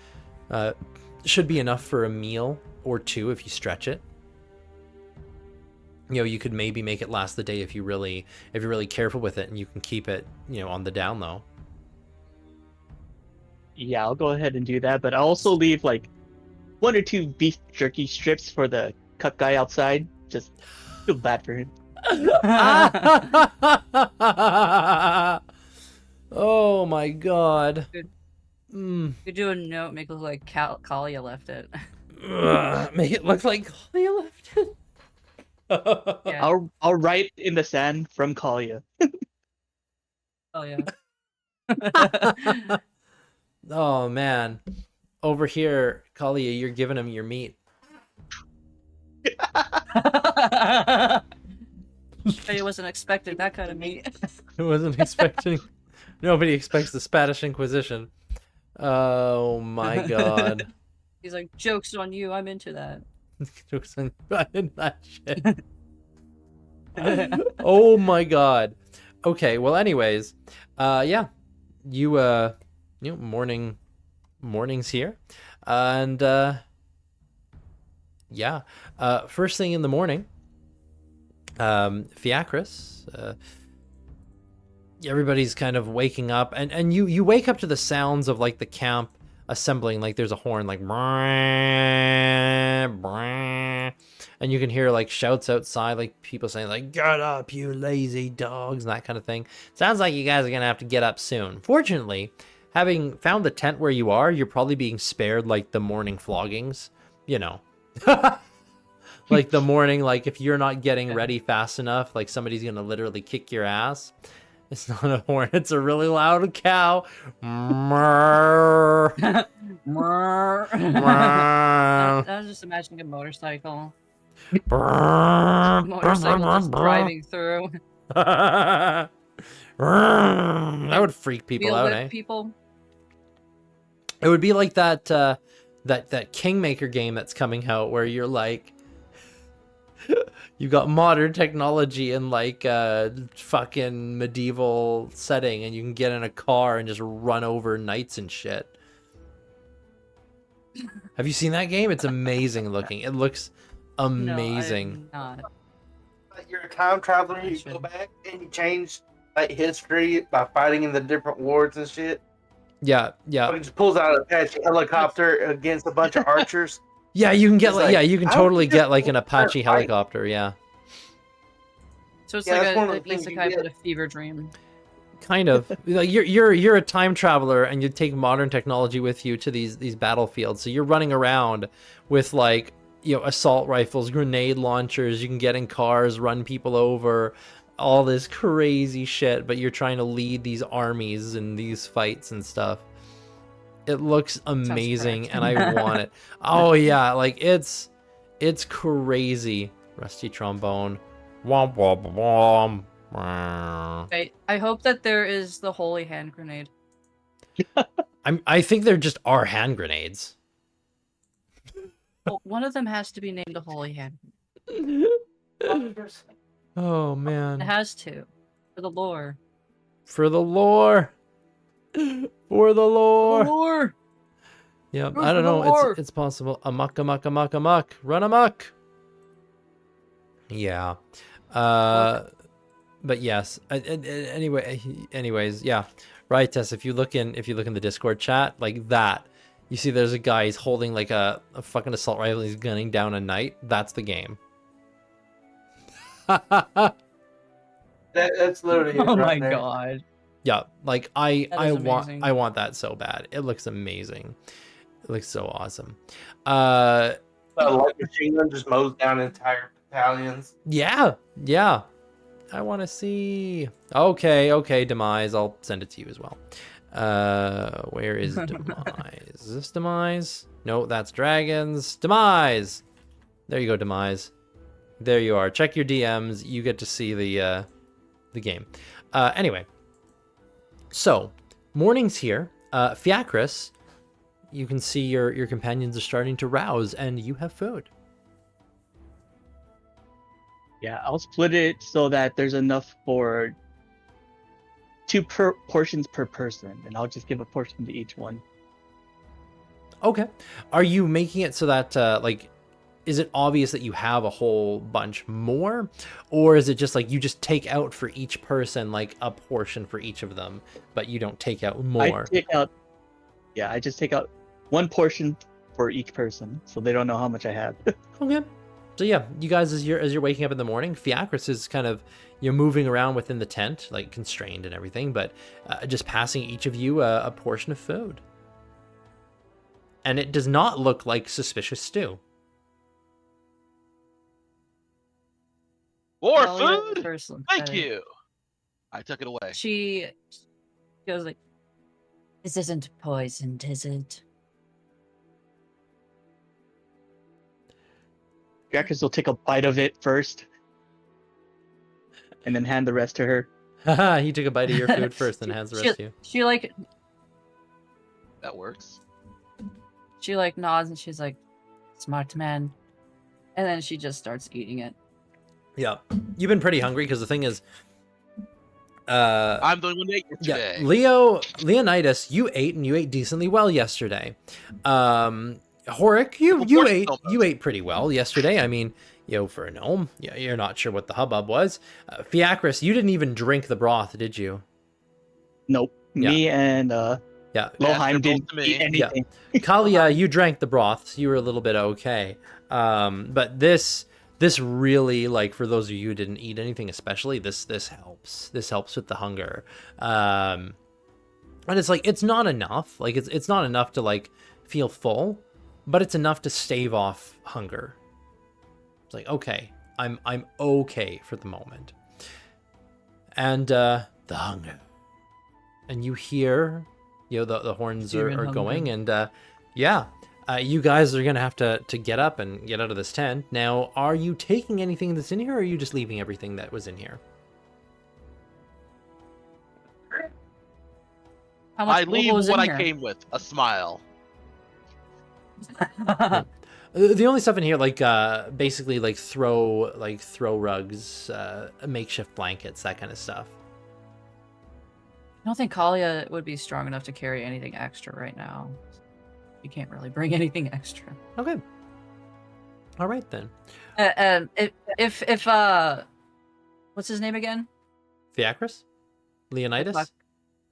should be enough for a meal or 2 if you stretch it. You know, you could maybe make it last the day if you're really careful with it, and you can keep it, on the down low. Yeah, I'll go ahead and do that, but I'll also leave like 1 or 2 beef jerky strips for the cut guy outside. Just feel bad for him. Oh my God. Good. Mm. You do a note, make it look like Kalia left it. Make it look like Kalia left it. Yeah. I'll write in the sand from Kalia. Oh yeah. Oh man, over here, Kalia, you're giving him your meat. I wasn't expecting that kind of meat. I wasn't expecting. Nobody expects the Spanish Inquisition. Oh my god. He's like, jokes on you. I'm into that. Jokes on that shit. Oh my god. Okay, well anyways, yeah. You know, morning's here. And yeah. First thing in the morning, Fiacris, everybody's kind of waking up, and you wake up to the sounds of like the camp assembling. Like there's a horn, like brrrr, brrrr, and you can hear like shouts outside, like people saying like "Get up, you lazy dogs," and that kind of thing. Sounds like you guys are gonna have to get up soon. Fortunately, having found the tent where you are, you're probably being spared like the morning floggings, you know. Like the morning, like if you're not getting ready fast enough, like somebody's gonna literally kick your ass. It's not a horn, it's a really loud cow. Mrrr. I was just imagining a motorcycle. Motorcycle just driving through. That would freak people Wheel out, whip eh? people. It would be like that that Kingmaker game that's coming out where you're like you got modern technology in like a fucking medieval setting, and you can get in a car and just run over knights and shit. Have you seen that game? It's amazing looking. It looks amazing. No, I'm not. You're a time traveler. You go back and you change like history by fighting in the different wars and shit. Yeah. He just pulls out an Apache helicopter against a bunch of archers. Yeah, you can get It's like, like, yeah, you can how totally did you get like an start Apache fighting? helicopter, yeah. So it's Yeah, like that's one of the things isekai you but get. a fever dream. Kind of. Like you're a time traveler, and you take modern technology with you to these battlefields. So you're running around with like, you know, assault rifles, grenade launchers, you can get in cars, run people over, all this crazy shit, but you're trying to lead these armies in these fights and stuff. It looks amazing, correct. and I want it. Oh yeah, like it's crazy. Rusty trombone. Womp womp womp. I hope that there is the holy hand grenade. I think there just are hand grenades. Well, one of them has to be named a holy hand. Oh It man. has to. For the lore. For the lore. For the lore. Lore! Yeah, Go I don't for the know. lore. It's possible. Amok, amok, amok, amok. Run amok. Yeah. But yes. Anyways, yeah. Right, Tess. If you look in the Discord chat, like that, you see there's a guy. He's holding like a fucking assault rifle. He's gunning down a knight. That's the game. That's literally it Oh right my there. god. Yeah, like I That is amazing. want that so bad. It looks amazing. It looks so awesome. Like machine gun just mows down entire battalions. Yeah. I want to see. Okay, Demise. I'll send it to you as well. Where is Demise? Is this Demise? No, that's Dragons. Demise. There you go, Demise. There you are. Check your DMs. You get to see the game. Anyway. So, morning's here. Fiacris, you can see your companions are starting to rouse, and you have food. Yeah, I'll split it so that there's enough for two portions per person, and I'll just give a portion to each one. Okay. Are you making it so that, like, is it obvious that you have a whole bunch more? Or is it just like you just take out for each person, like, a portion for each of them, but you don't take out more? I just take out one portion for each person, so they don't know how much I have. Okay. So yeah, you guys, as you're waking up in the morning, Fiacris is kind of, you're moving around within the tent, like constrained and everything, but just passing each of you a portion of food. And it does not look like suspicious stew. More Oh, yeah, food? person. Thank you. I took it away. She goes like, "This isn't poisoned, is it?" Jackers will take a bite of it first, and then hand the rest to her. Haha, he took a bite of your food first, then hands the rest to you. She like That works. nods and she's like, "Smart man," and then she just starts eating it. Yeah, you've been pretty hungry because the thing is, I'm the one that ate yesterday. Leonidas, you ate and you ate decently well yesterday. Horik, you ate pretty well yesterday. I mean, for a gnome, yeah, you're not sure what the hubbub was. Fiacris, you didn't even drink the broth, did you? Nope. Yeah. Me and Yeah. Loheim both didn't to me. eat anything. Kalia, you drank the broth, so you were a little bit okay. But this really, like, for those of you who didn't eat anything, especially this helps. This helps with the hunger. And it's like it's not enough. Like it's not enough to like feel full, but it's enough to stave off hunger. It's like, okay, I'm okay for the moment. And the hunger. And you hear, the horns are going, and you guys are gonna have to get up and get out of this tent. Now, are you taking anything that's in here, or are you just leaving everything that was in here? How much I leave was in what I here? came with, a smile. The only stuff in here, like basically like throw rugs, makeshift blankets, that kind of stuff. I don't think Kalia would be strong enough to carry anything extra right now. You can't really bring anything extra. Okay. All right then. If what's his name again? Fiacris? Leonidas?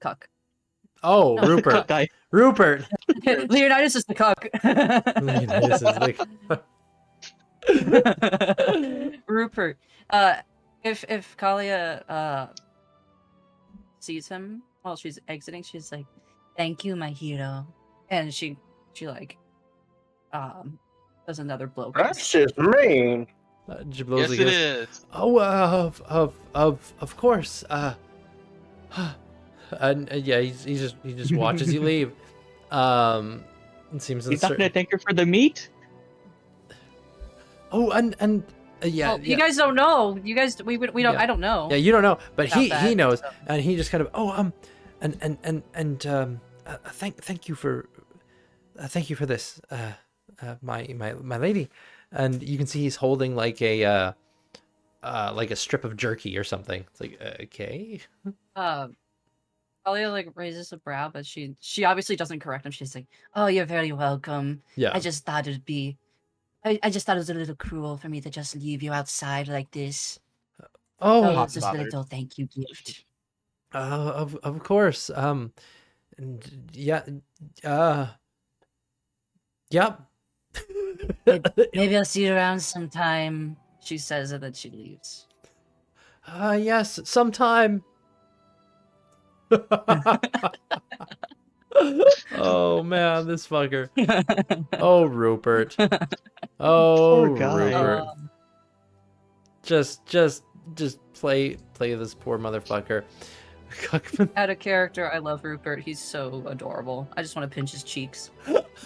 Cuck. Oh, No. Rupert. Guy. Rupert. Leonidas is the cuck. Leonidas is the... Rupert. If Kalia sees him while she's exiting, she's like, "Thank you, my hero," and she like does another blow. That's just mean. Jablosi Yes, it goes, is. Oh, of course. And yeah, he just watches you leave. It seems He's not uncertain. gonna thank her for the meat. Oh, and yeah, Well, you guys don't know. You guys, we don't. Yeah. I don't know. yeah, you don't know, but about he that, knows, so. and he just kind of thank you for this, my lady, and you can see he's holding like a strip of jerky or something. It's like okay. Kalia like raises a brow, but she obviously doesn't correct him. She's like, "Oh, you're very welcome. Yeah. I just thought it'd be, I just thought it was a little cruel for me to just leave you outside like this. Oh, So Not it's just a bothered. little thank you gift." of course. And yeah, yep. Maybe I'll see you around sometime. She says it, then she leaves. Yes, sometime. Oh man, this fucker. Oh, Rupert. Oh, Poor guy. Rupert. Just play this poor motherfucker. Out of character, I love Rupert. He's so adorable. I just want to pinch his cheeks.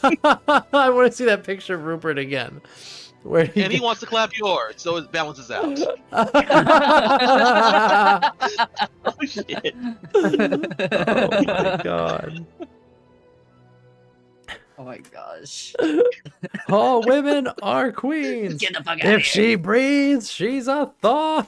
I want to see that picture of Rupert again. Where And he wants to clap yours, so it balances out. Oh shit! Oh my god. Oh my gosh. All women are queens. Get the fuck out of If here. she breathes, she's a thought.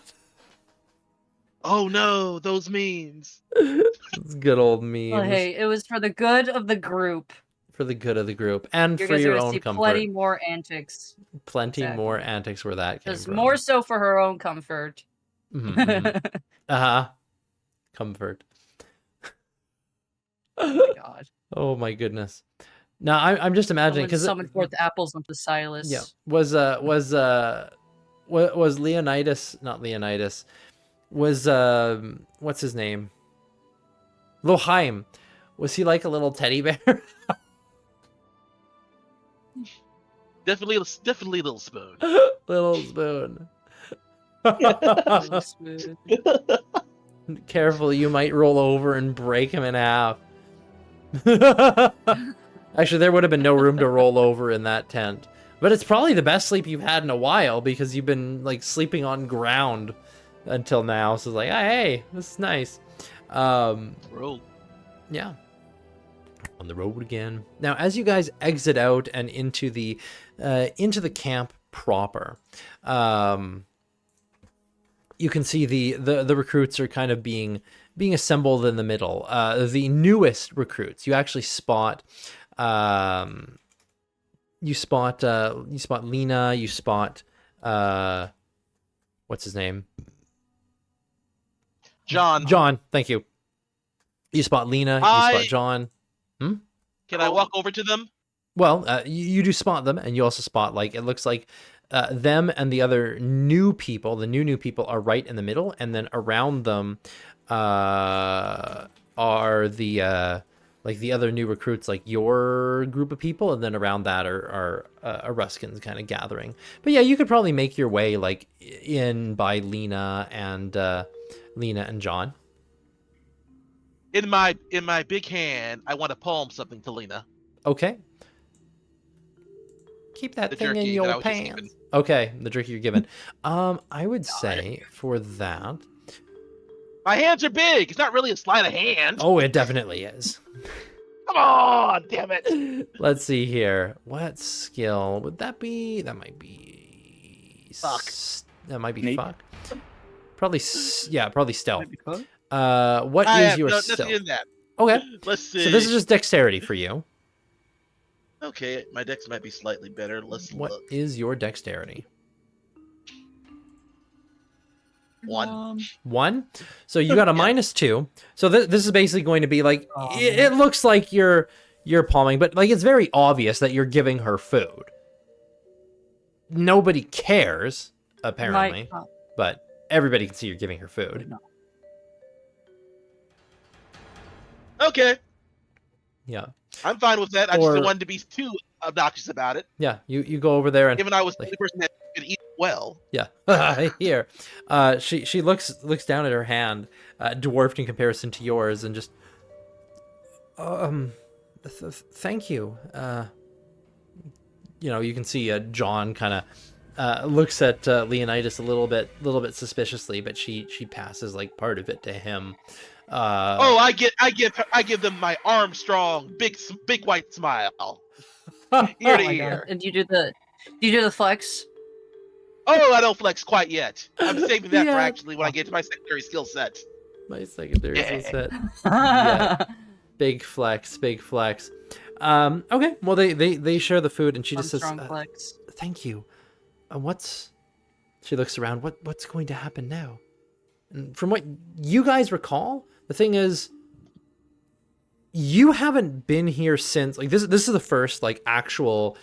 Oh no, those memes. It's good old memes. Well, hey, it was for the good of the group. For the good of the group and You for guys are your gonna own see comfort. plenty more antics. Plenty Exactly. more antics where that came Just from. more so for her own comfort. Mhm. Uh-huh. Comfort. Oh my god. Oh my goodness. Now I'm just imagining because Someone forth apples onto Silas. yeah, was Leonidas, not Leonidas, was what's his name? Loheim. Was he like a little teddy bear? Definitely little spoon. Little spoon. Little spoon. Careful, you might roll over and break him in half. Actually, there would have been no room to roll over in that tent. But it's probably the best sleep you've had in a while because you've been like sleeping on ground until now. So it's like, hey, this is nice. Roll. Yeah. On the road again. Now, as you guys exit out and into the camp proper, you can see the recruits are kind of being assembled in the middle. The newest recruits, you actually spot. You spot Lena. You spot what's his name? John. John. Thank you. You spot Lena. You spot John. Can I walk over to them? Well, you do spot them, and you also spot, like, it looks like them and the other new people, the new people are right in the middle, and then around them are the like the other new recruits, like your group of people, and then around that are Ruskins kind of gathering. But yeah, you could probably make your way like in by Lena and John. In my big hand, I want to palm something to Lena. Okay. Keep that The thing in jerky that I your was just pants. given. Okay, the jerky you're given. I would say for that. My hands are big. It's not really a sleight of hand. Oh, it definitely is. Come on, damn it. Let's see here. What skill would that be? That might be Fuck. That might be Sneak? fuck. Probably probably stealth. Maybe fun. What I is have your nothing stealth? in that. Okay. Let's see. So this is just dexterity for you. Okay, my dex might be slightly better. Let's What look. is your dexterity? 1. 1. So you got a Yeah. -2. So this is basically going to be like Oh, it looks like you're palming, but like it's very obvious that you're giving her food. Nobody cares apparently, but everybody can see you're giving her food. Okay, Yeah. I'm fine with that. I just Or- don't want to be too obnoxious about it. Yeah, you go over there and Given I was the like- only person that could eat well. yeah. Here. She looks down at her hand, dwarfed in comparison to yours, and just thank you. You can see John kind of looks at Leonidas a little bit suspiciously, but she passes like part of it to him. I give them my Armstrong big white smile. Ear to Oh my ear. God. And do you do the flex? Oh, I don't flex quite yet. I'm saving that Yeah. for actually when I get to my secondary skill set. My secondary Yeah. set. Yeah. Big flex. Okay, well they share the food, and she just says, Strong flex. "Thank you." She looks around. What's going to happen now? And from what you guys recall, the thing is, you haven't been here since like this. This is the first like actual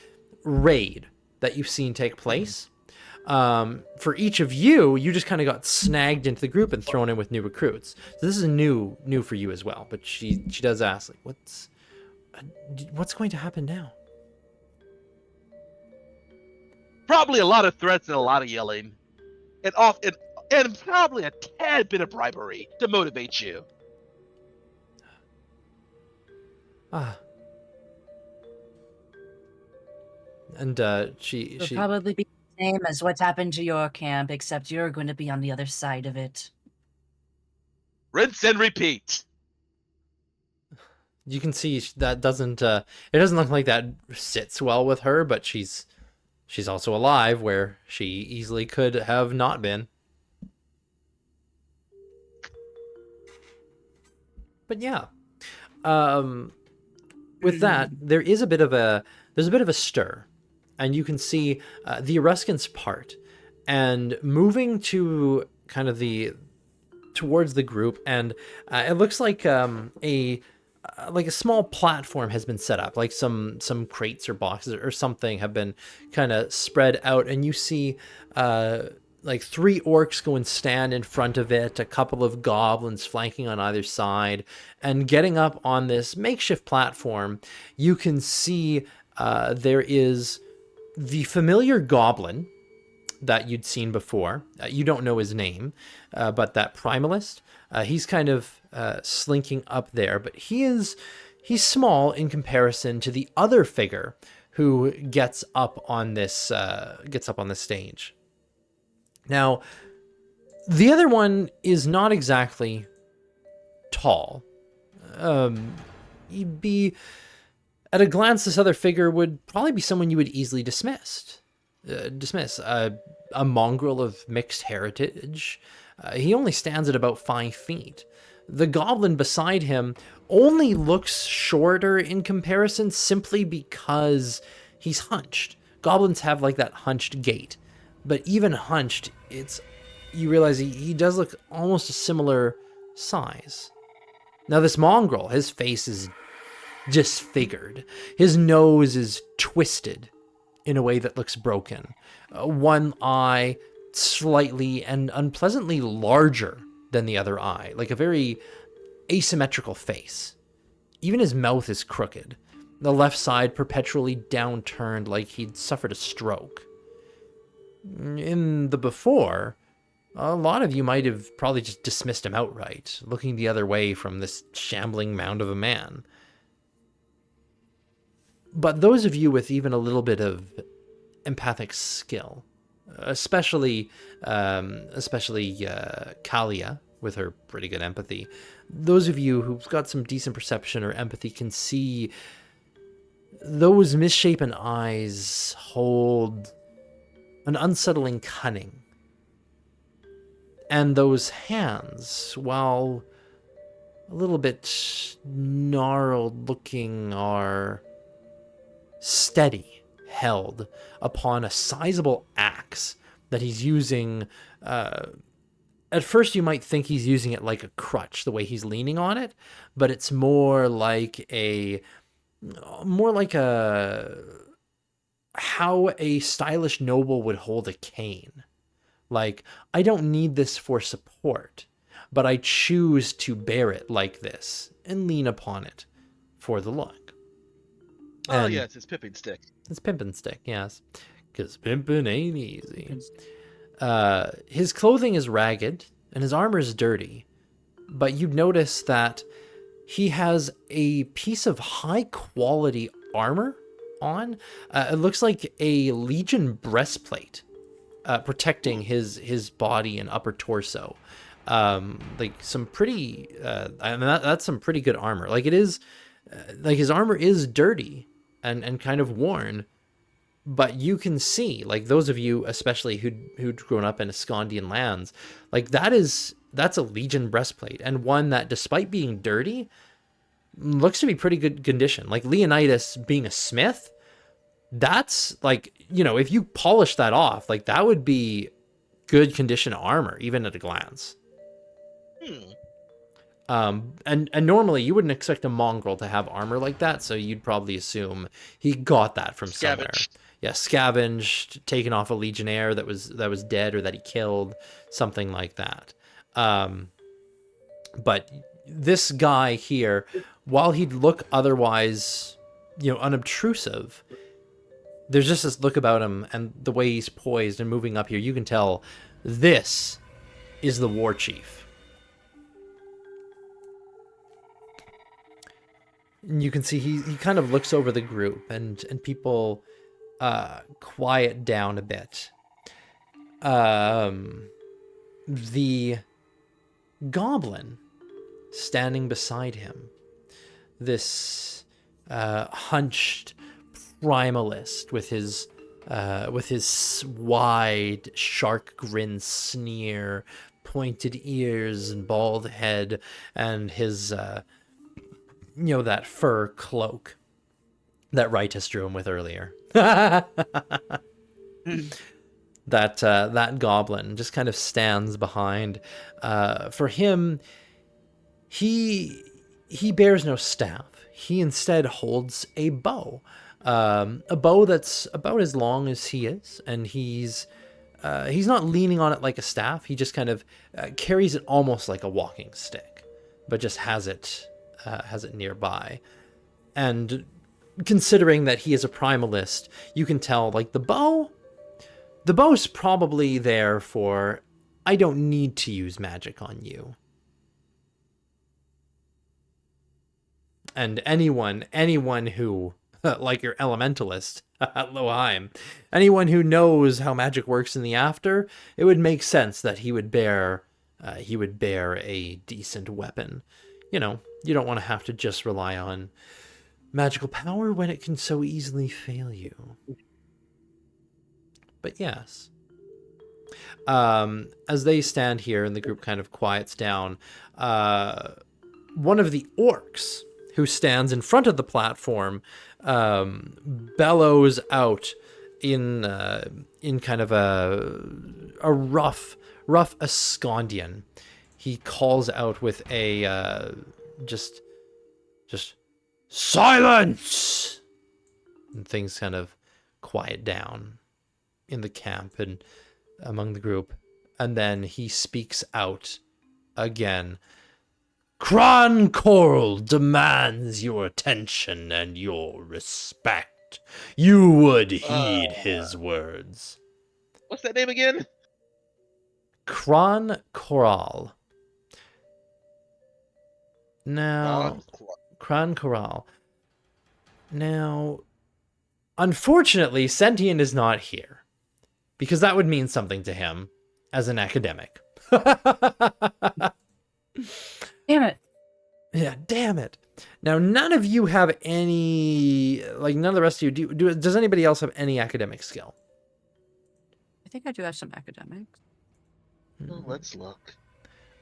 raid that you've seen take place. For each of you, you just kind of got snagged into the group and thrown in with new recruits. So this is new for you as well. But she does ask, like, what's going to happen now? Probably a lot of threats and a lot of yelling, and probably a tad bit of bribery to motivate you. And she It'll probably be the same as what's happened to your camp, except you're going to be on the other side of it. Rinse and repeat. you can see that doesn't it doesn't look like that sits well with her, but she's also alive where she easily could have not been. But yeah, with that, there's a bit of a stir, and you can see the Eruskins part and moving to kind of towards the group, and it looks like a small platform has been set up, like some crates or boxes or something have been kind of spread out, and you see like 3 orcs go and stand in front of it, a couple of goblins flanking on either side, and getting up on this makeshift platform, you can see there is the familiar goblin that you'd seen before. You don't know his name, but that primalist, he's kind of slinking up there, but he's small in comparison to the other figure who gets up on this stage. Now, the other one is not exactly tall. He'd be, at a glance, this other figure would probably be someone you would easily dismiss. A mongrel of mixed heritage. He only stands at about 5 feet. The goblin beside him only looks shorter in comparison simply because he's hunched. Goblins have like that hunched gait, but even hunched, you realize he does look almost a similar size. Now this mongrel, his face is disfigured. His nose is twisted in a way that looks broken. One eye slightly and unpleasantly larger than the other eye, like a very asymmetrical face. Even his mouth is crooked. The left side perpetually downturned like he'd suffered a stroke. In the before, a lot of you might have probably just dismissed him outright, looking the other way from this shambling mound of a man. But those of you with even a little bit of empathic skill, especially Kalia with her pretty good empathy, those of you who've got some decent perception or empathy can see those misshapen eyes hold an unsettling cunning. And those hands, while a little bit gnarled looking, are steady, held upon a sizable axe that he's using. At first you might think he's using it like a crutch, the way he's leaning on it, but it's more like how a stylish noble would hold a cane. Like, I don't need this for support, but I choose to bear it like this and lean upon it for the look. Oh, And yes, it's pipping stick. it's pimpin' stick, yes. Because pimpin' ain't easy. His clothing is ragged, and his armor is dirty. But you'd notice that he has a piece of high-quality armor on. It looks like a Legion breastplate, protecting his body and upper torso. Like some pretty... that's some pretty good armor. Like, it is... like, his armor is dirty and kind of worn, but you can see, like, those of you especially who'd grown up in Ascondian lands, like, that's a Legion breastplate, and one that, despite being dirty, looks to be pretty good condition. Like, Leonidas being a smith, that's, like, you know, if you polish that off, like, that would be good condition armor, even at a glance. And normally you wouldn't expect a mongrel to have armor like that, so you'd probably assume he got that from somewhere. Scavenged. Yeah, scavenged, taken off a legionnaire that was dead or that he killed, something like that. But this guy here, while he'd look otherwise, you know, unobtrusive, there's just this look about him, and the way he's poised and moving up here, you can tell this is the war chief. And you can see he kind of looks over the group, and people quiet down a bit. The goblin standing beside him, this hunched primalist with his wide shark grin sneer, pointed ears and bald head, and his you know, that fur cloak that Ritus drew him with earlier. That goblin just kind of stands behind. For him, he bears no staff. He instead holds a bow. A bow that's about as long as he is, and he's not leaning on it like a staff. He just kind of carries it almost like a walking stick, but just has it nearby. And considering that he is a primalist, you can tell, like, the bow, The bow's probably there for, I don't need to use magic on you. And anyone who, like your elementalist, Loheim, anyone who knows how magic works in the after, it would make sense that he would bear a decent weapon. You know, you don't want to have to just rely on magical power when it can so easily fail you. But yes. As they stand here and the group kind of quiets down, one of the orcs who stands in front of the platform bellows out in kind of a rough Ascondian. He calls out with a just silence, and things kind of quiet down in the camp and among the group, and then he speaks out again. Cran Coral demands your attention and your respect. You would heed his words. What's that name again? Cran Coral. Now, Cran Coral. Now, unfortunately, Sentient is not here, because that would mean something to him as an academic. Damn it. Yeah, damn it. Now, none of you have any, like, none of the rest of you, does anybody else have any academic skill? I think I do have some academics. Well, let's look.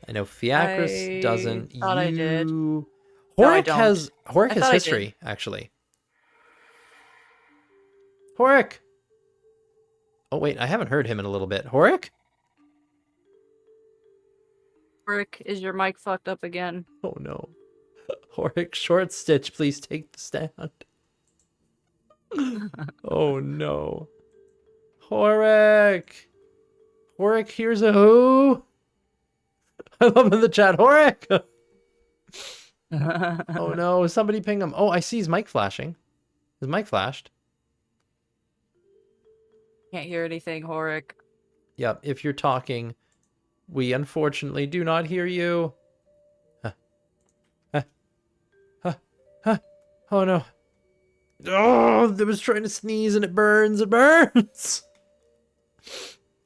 I know Fiacris I doesn't. thought I did. Horik No, I don't. has I thought I history, actually. Horik! Oh, wait, I haven't heard him in a little bit. Horik? Rick, is your mic fucked up again? Oh, no. Horik, short stitch, please take the stand. Oh, no. Horik! Horik, here's a who? I love in the chat, Horik! Oh, no, somebody ping him. Oh, I see his mic flashing. His mic flashed. Can't hear anything, Horik. Yep, if you're talking, we unfortunately do not hear you. Oh no. Oh, I was trying to sneeze and it burns. It burns.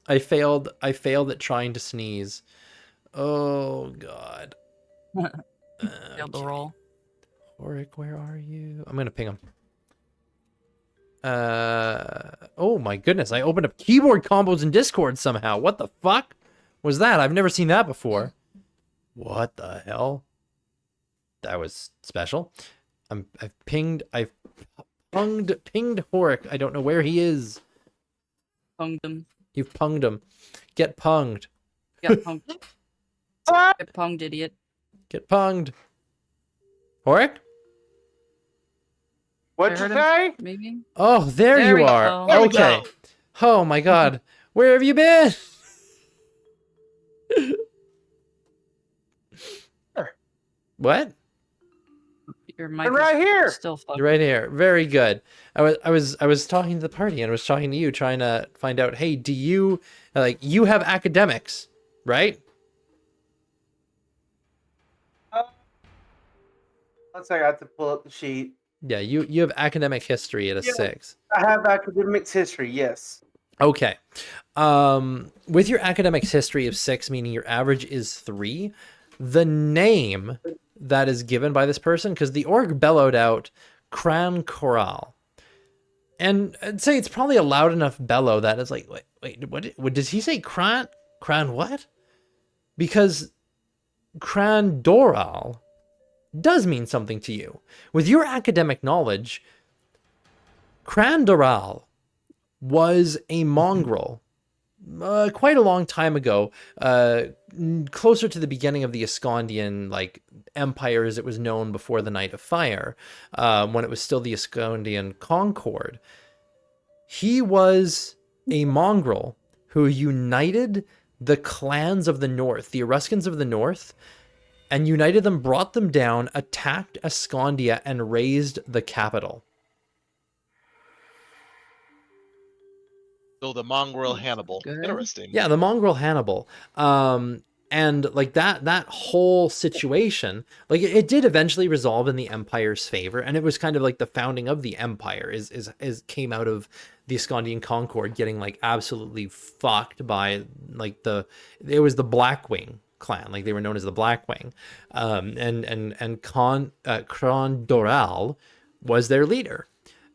I failed at trying to sneeze. Oh god. Failed the roll. Horik, where are you? I'm gonna ping him. Oh my goodness, I opened up keyboard combos in Discord somehow. What the fuck was that? I've never seen that before. What the hell? That was special. I've pinged Horik. I don't know where he is. Punged him. You've punged him. Get punged. Get punged. Get punged, idiot. Get punged. Horik? What'd I you heard say? Maybe? Oh, there There you we are. go. There we Okay. go. Oh my god. Where have you been? What? Your mic I'm right here. is still fucked. You're right here. Very good. I was talking to the party and I was talking to you, trying to find out, hey, do you you have academics, right? Once I got to pull up the sheet. Yeah, you have academic history at a Yeah. 6. I have academics history, yes. Okay. With your academics history of 6, meaning your average is 3, the name that is given by this person, because the org bellowed out Cran Coral. And I'd say it's probably a loud enough bellow that it's like, wait, what does he say? Cran what? Because Cran Doral does mean something to you. With your academic knowledge, Cran Doral was a mongrel quite a long time ago, closer to the beginning of the Ascondian empire as it was known before the Night of Fire, when it was still the Ascondian Concord. He was a mongrel who united the clans of the North, the Eruskans of the North, and united them, brought them down, attacked Ascondia, and razed the capital. So the mongrel Hannibal. Good. Interesting. Yeah, the mongrel Hannibal. And like that whole situation, like it did eventually resolve in the Empire's favor, and it was kind of like the founding of the Empire is came out of the Ascondian Concord getting like absolutely fucked by like it was the Blackwing clan, like they were known as the Blackwing, and Cron Doral was their leader,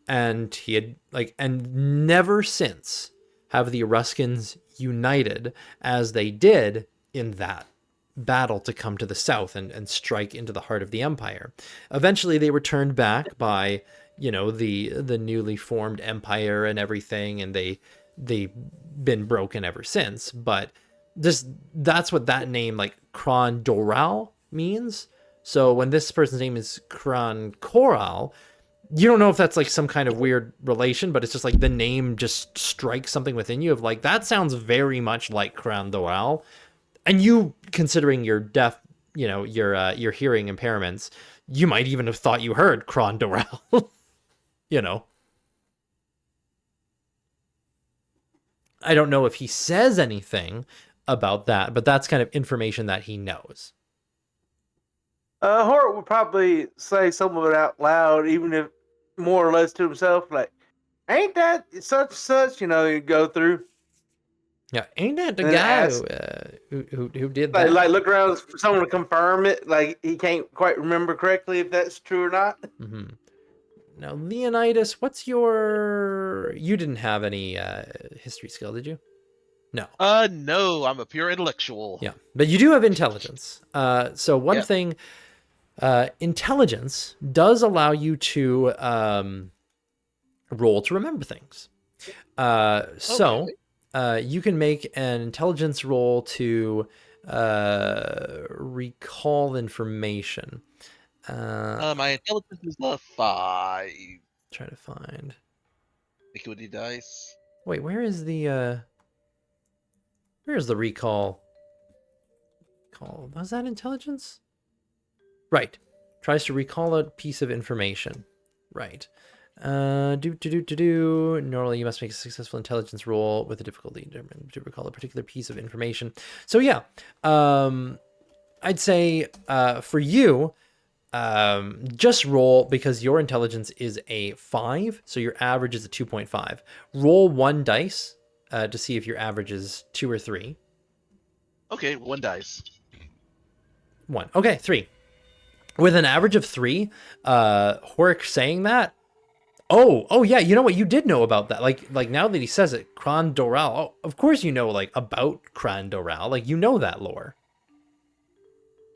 and he had like, and never since have the Eruskins united as they did in that battle to come to the south and strike into the heart of the Empire. Eventually they were turned back by, you know, the newly formed Empire and everything, and they've been broken ever since. But that's what that name, like Cron Doral, means. So when this person's name is Cron Coral, you don't know if that's like some kind of weird relation, but it's just like the name just strikes something within you of like, that sounds very much like Cron Doral. And you, considering your deaf, you know, your hearing impairments, you might even have thought you heard Cron Doral. You know. I don't know if he says anything about that, but that's kind of information that he knows. Hort would probably say some of it out loud, even if more or less to himself, like, ain't that such and such, you know, you go through. Yeah, ain't that the And guy ask- who did that? Like look around for someone to confirm it. Like he can't quite remember correctly if that's true or not. Mm-hmm. Now, Leonidas, what's your... You didn't have any history skill, did you? No. No, I'm a pure intellectual. Yeah, but you do have intelligence. So one Yeah. thing, intelligence does allow you to roll to remember things. So you can make an intelligence roll to recall information. My intelligence is a 5. Try to find. Equity dice. Wait, where's the recall? Was that intelligence? Right. Tries to recall a piece of information. Right. Normally you must make a successful intelligence roll with a difficulty to recall a particular piece of information. So yeah, I'd say for you, just roll, because your intelligence is a 5, so your average is a 2.5. Roll 1 dice to see if your average is 2 or 3. Okay, 1 dice. 1. Okay, 3. With an average of 3, Horik saying that. Oh yeah, you know what? You did know about that. Like now that he says it, Cron Doral. Oh, of course you know like about Cron Doral. Like you know that lore.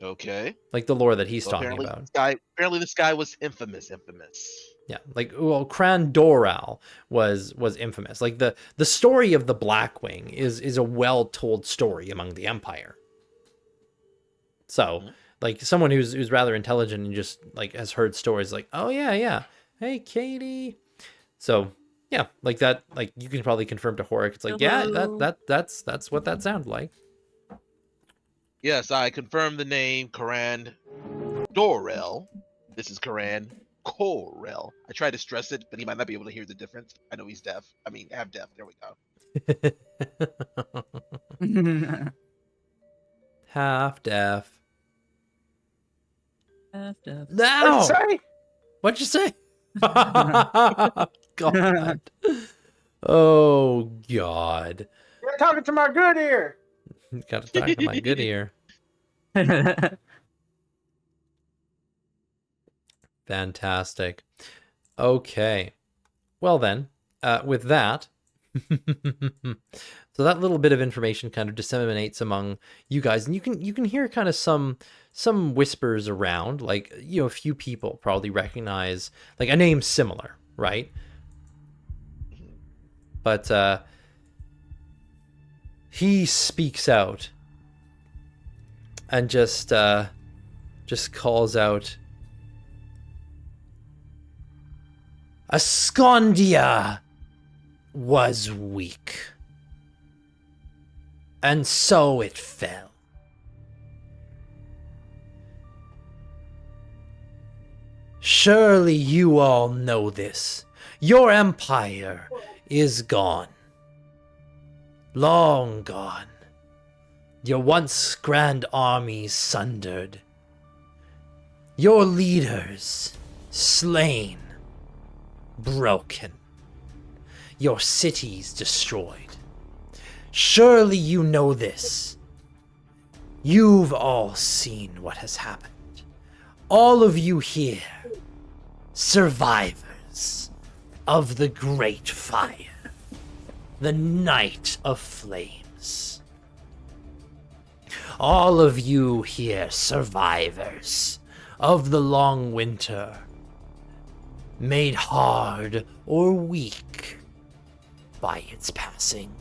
Okay. Like the lore that he's So talking apparently about. Apparently this guy was infamous. Yeah, like, well, Cran Doral was infamous. Like the story of the Blackwing is a well-told story among the Empire. So, like someone who's rather intelligent and just like has heard stories like, oh yeah, hey Katie. So yeah, like that, like you can probably confirm to Horik. It's like, Hello. yeah, that's what that sounded like. Yes, I confirm the name Karan Dorel. This is Karan Corel. I tried to stress it, but he might not be able to hear the difference. I know he's deaf. I mean, half deaf. There we go. Half deaf. After. No! What'd you say? What'd you say? God. Oh, God. You're talking to my good ear. Gotta talk to my good ear. Fantastic. Okay. Well then, with that, so that little bit of information kind of disseminates among you guys, and you can hear kind of some whispers around, like, you know, a few people probably recognize like a name similar, right? But he speaks out and just calls out, Ascondia was weak, and so it fell. Surely you all know this. Your empire is gone. long gone. Your once grand armies sundered. Your leaders slain, broken. Your cities destroyed. Surely you know this. You've all seen what has happened. All of you here, survivors of the Great Fire, the Night of Flames. All of you here, survivors of the long winter, made hard or weak by its passing.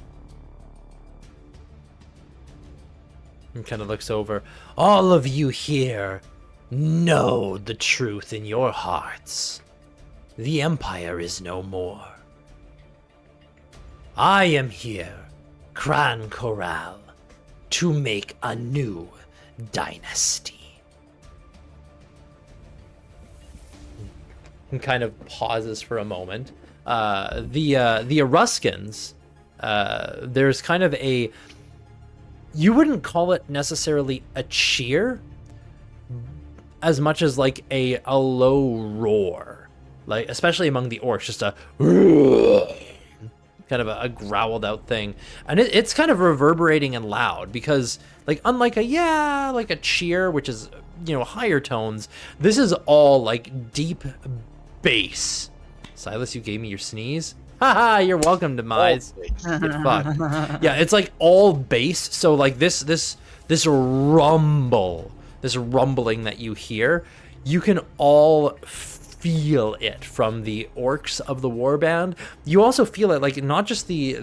And kind of looks over. All of you here know the truth in your hearts. The Empire is no more. I am here, Cran Corral, to make a new dynasty. And kind of pauses for a moment. The Eruskans, there's kind of a... You wouldn't call it necessarily a cheer, as much as like a low roar. Like, especially among the orcs, just a... kind of a growled out thing. And it's kind of reverberating and loud, because like unlike a cheer, which is, you know, higher tones, this is all like deep bass. Silas, you gave me your sneeze? Haha, you're welcome, Demise. Get fucked. Yeah, it's like all bass, so like this rumble, this rumbling that you hear, you can all feel it from the orcs of the warband. You also feel it, like, not just the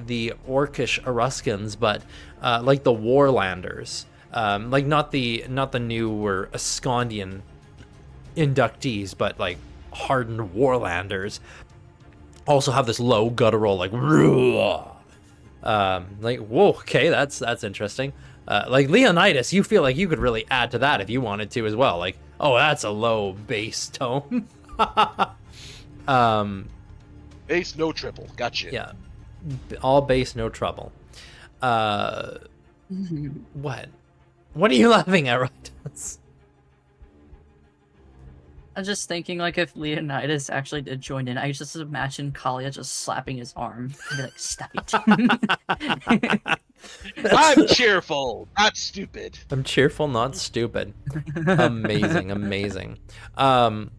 orcish Eruskans, but like the Warlanders, like not the newer Ascondian inductees, but like hardened Warlanders also have this low guttural like whoa, okay, that's interesting. Like Leonidas, you feel like you could really add to that if you wanted to as well. Like, oh, that's a low bass tone. Bass, no triple. Gotcha. Yeah, all bass, no trouble. What are you laughing at, Rydas? I'm just thinking, like, if Leonidas actually did join in, I just imagine Kalia just slapping his arm and be like, "Stop it." I'm cheerful, not stupid. I'm cheerful, not stupid. Amazing. But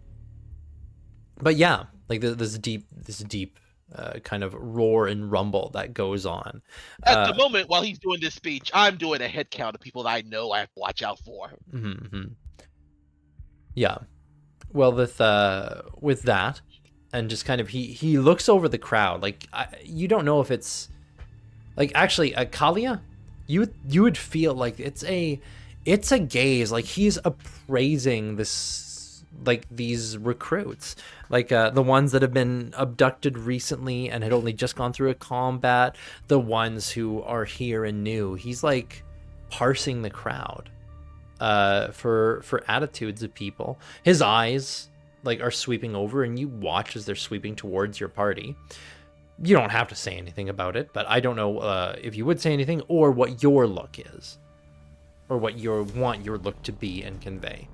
yeah, like this deep kind of roar and rumble that goes on. At the moment, while he's doing this speech, I'm doing a head count of people that I know I have to watch out for. Mm-hmm. Yeah. Well, with that, and just kind of he looks over the crowd. Like, you don't know if it's like actually Kalia, you would feel like it's a gaze, like he's appraising this, like these recruits, like the ones that have been abducted recently and had only just gone through a combat, the ones who are here and new. He's like parsing the crowd for attitudes of people. His eyes like are sweeping over, and you watch as they're sweeping towards your party. You don't have to say anything about it, but I don't know if you would say anything, or what your look is, or what you want your look to be and convey.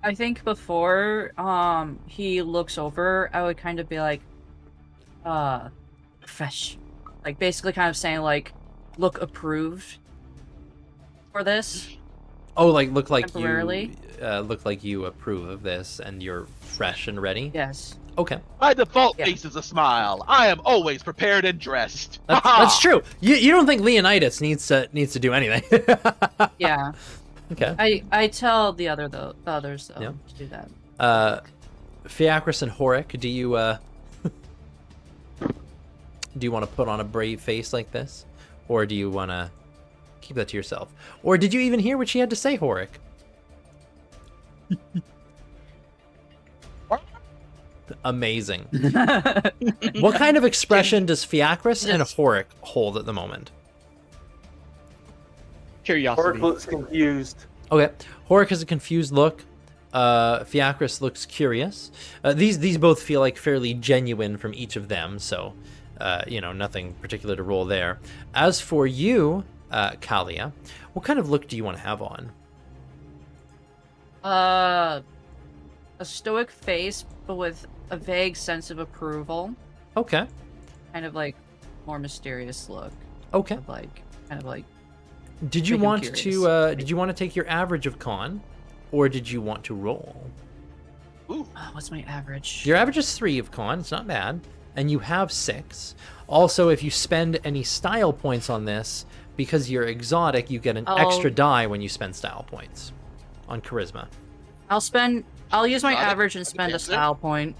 I think before he looks over, I would kind of be like, fresh. Like, basically kind of saying, like, look approved for this. Oh, like look like temporarily. You approve of this and you're fresh and ready? Yes. Okay. My default face is a smile. I am always prepared and dressed. That's true. You don't think Leonidas needs to do anything? Yeah. Okay. I tell the others though to do that. Fiacris and Horic, do you want to put on a brave face like this, or do you want to keep that to yourself? Or did you even hear what she had to say, Horic? Amazing. What kind of expression does Fiacris and Horic hold at the moment? Curiosity. Orc looks confused. Okay. Horic has a confused look. Fiacris looks curious. These both feel like fairly genuine from each of them, so nothing particular to roll there. As for you, Kalia, what kind of look do you want to have on? A stoic face, but with a vague sense of approval. Okay. Kind of like more mysterious look. Okay. Of like, kind of like. Did you Make 'em want curious. to? Did you want to take your average of con, or did you want to roll? Ooh. What's my average? Your average is 3 of con. It's not bad, and you have 6. Also, if you spend any style points on this, because you're exotic, you get an extra die when you spend style points on charisma. I'll use my Got it. average and spend a Answer. style point.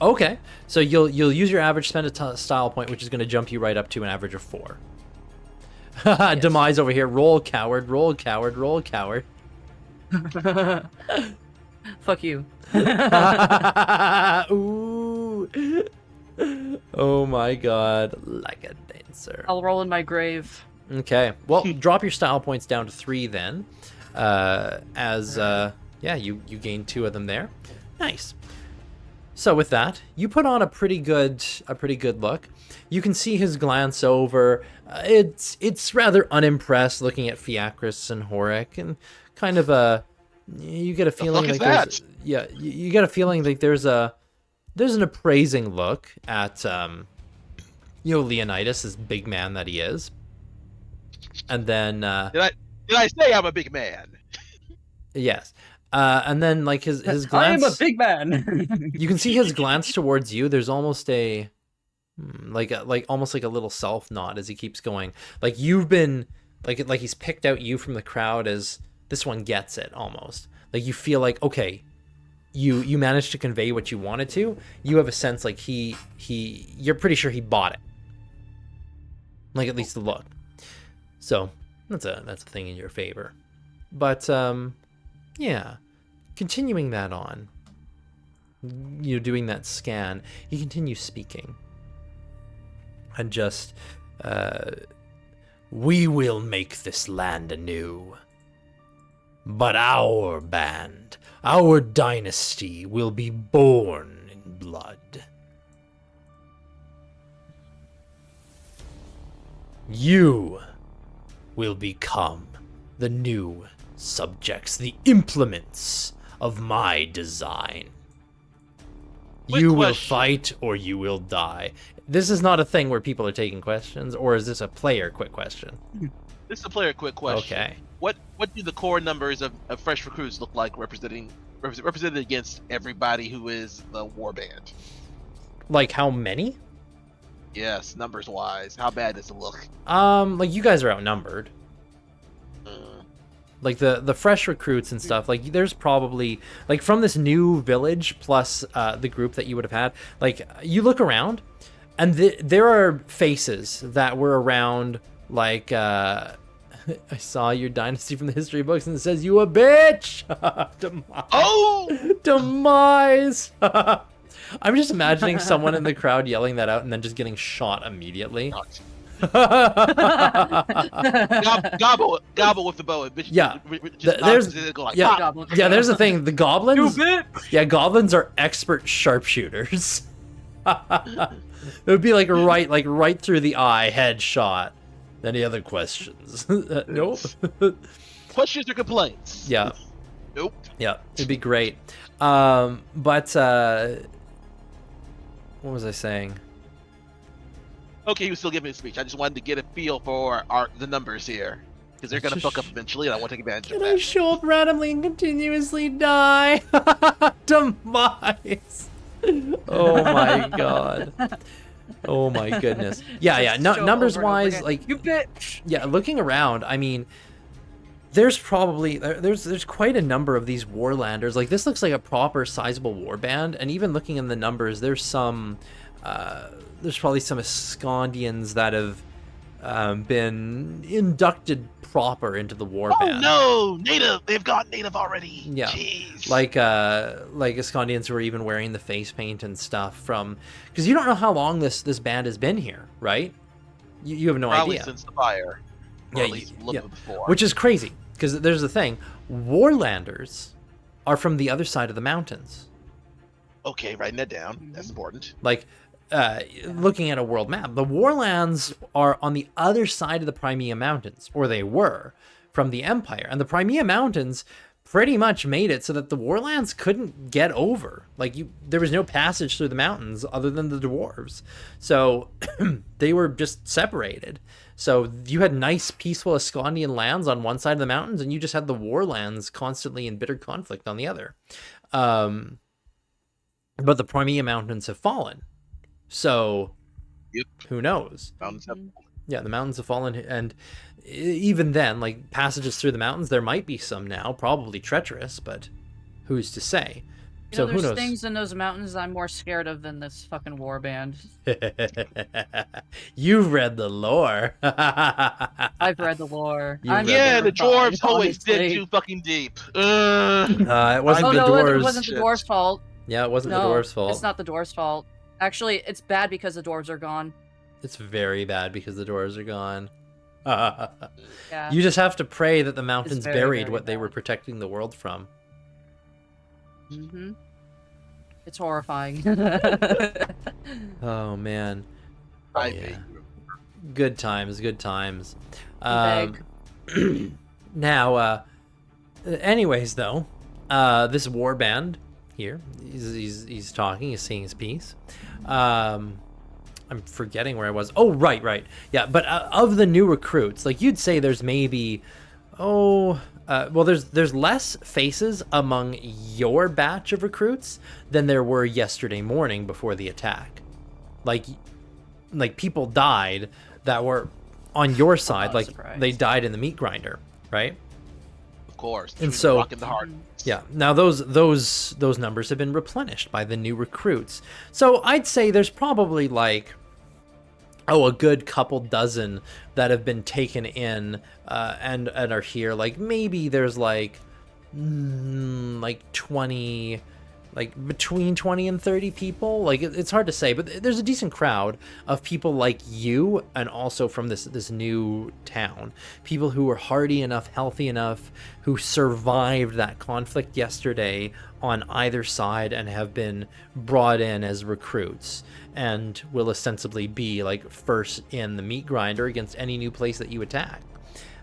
Okay, so you'll use your average, spend a style point, which is going to jump you right up to an average of 4. Demise over here. Roll coward. Roll coward. Roll coward. Fuck you. Ooh. Oh my god, like a dancer. I'll roll in my grave. Okay, well, drop your style points down to 3 then. You gain 2 of them there. Nice. So with that, you put on a pretty good look. You can see his glance over. It's rather unimpressed looking at Fiacris and Horik, and kind of you get a feeling fuck is like that? you get a feeling like there's an appraising look at Leonidas, this big man that he is. And then Did I say I'm a big man? yes. And then like his glance, I am a big man. you can see his glance towards you. There's almost almost like a little self nod as he keeps going. Like you've been like he's picked out you from the crowd as this one gets it almost. Like you feel like, okay, you managed to convey what you wanted to. You have a sense like you're pretty sure he bought it. Like at least the look. So that's a thing in your favor. But yeah, continuing that on, doing that scan, he continues speaking. And just, we will make this land anew. But our band, our dynasty will be born in blood. You will become the new subjects, the implements of my design. Quick You will question. fight or you will die. This is not a thing where people are taking questions, or is this a player quick question? This is a player quick question. Okay. What do the core numbers of fresh recruits look like represented against everybody who is the warband? Like how many? Yes, numbers wise. How bad does it look? Like you guys are outnumbered. Uh, Like the fresh recruits and stuff, like there's probably like from this new village plus the group that you would have had, like you look around and there are faces that were around, like I saw your dynasty from the history books and it says you a bitch. Demise. Oh! Demise. I'm just imagining someone in the crowd yelling that out and then just getting shot immediately. Gobble with the bow. Bitch, Yeah. just There's- knocks it, go like, yeah. pop. Goblin. Yeah, there's the thing. The goblins. You bitch! Yeah, goblins are expert sharpshooters. It would be like right through the eye, headshot. Any other questions? Nope. Questions or complaints? Yeah, Nope. yeah, it'd be great. But what was I saying? Okay, you still give me a speech. I just wanted to get a feel for the numbers here. Because they're going to fuck up eventually, and I want to take advantage of Can I that. show up randomly and continuously die? Demise. Oh my god. Oh my goodness. Yeah. Just show Numbers over and over wise, again. like You bitch! yeah, looking around, I mean, there's probably there's quite a number of these warlanders. Like this looks like a proper sizable warband, and even looking in the numbers, there's probably some Escondians that have been inducted proper into the warband. Oh no! Native! They've got native already! Yeah. Jeez. Like Escondians who are even wearing the face paint and stuff from, because you don't know how long this band has been here, right? You have no Probably idea. since the fire. Or Yeah, at least a little yeah. bit before. Which is crazy, because there's the thing, warlanders are from the other side of the mountains. Okay, writing that down. That's important. Like looking at a world map, the Warlands are on the other side of the Crimea Mountains, or they were from the Empire, and the Crimea Mountains pretty much made it so that the Warlands couldn't get over. Like, there was no passage through the mountains other than the dwarves, so they were just separated. So you had nice, peaceful Ascondian lands on one side of the mountains, and you just had the Warlands constantly in bitter conflict on the other. But the Crimea Mountains have fallen, so Yep. who knows? Mountains have- Yeah, the mountains have fallen, and even then, like, passages through the mountains, there might be some now, probably treacherous, but who's to say? You So know, who there's knows? things in those mountains I'm more scared of than this fucking warband. You've read the lore. I've read the lore. You've read Yeah, the terrified, dwarves always dig honestly. too fucking deep. It wasn't Oh the no, dwarves. it wasn't the Shit. dwarves' fault. Yeah, it wasn't No, the dwarves' fault. it's not the dwarves' fault. Actually, it's bad because the dwarves are gone. It's very bad because the dwarves are gone. Yeah. You just have to pray that the mountains very, buried very what they were bad. protecting the world from. Mm-hmm. It's horrifying. Oh man. I Yeah. hate you. Good times, good times. Beg. Now, anyways, though, this warband here, he's talking, he's saying his piece. I'm forgetting where I was. Oh, right. Yeah, but of the new recruits, like, you'd say there's maybe, there's less faces among your batch of recruits than there were yesterday morning before the attack. Like people died that were on your side, not like surprised. they died in the meat grinder, right? Of course. And Shoot so- the rock in the heart. Yeah. Now those numbers have been replenished by the new recruits. So I'd say there's probably like a good couple dozen that have been taken in and are here. Like maybe there's like 20, like between 20 and 30 people. Like it's hard to say, but there's a decent crowd of people like you, and also from this new town, people who are hardy enough, healthy enough, who survived that conflict yesterday on either side and have been brought in as recruits and will ostensibly be like first in the meat grinder against any new place that you attack.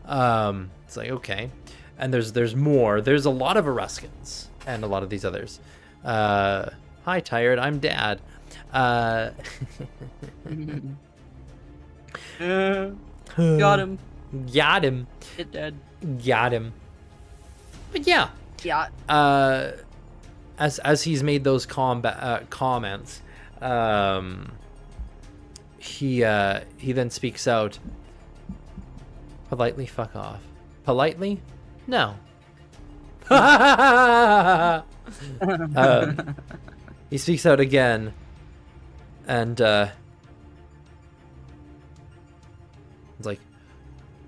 It's like, okay. And there's more. There's a lot of Eruskins and a lot of these others. Hi, Tired. I'm Dad. Got him. Got him. It dead. Got him. But yeah, Yeah. as he's made those comments, he then speaks out. Politely, fuck off. Politely? No. He speaks out again, and it's like,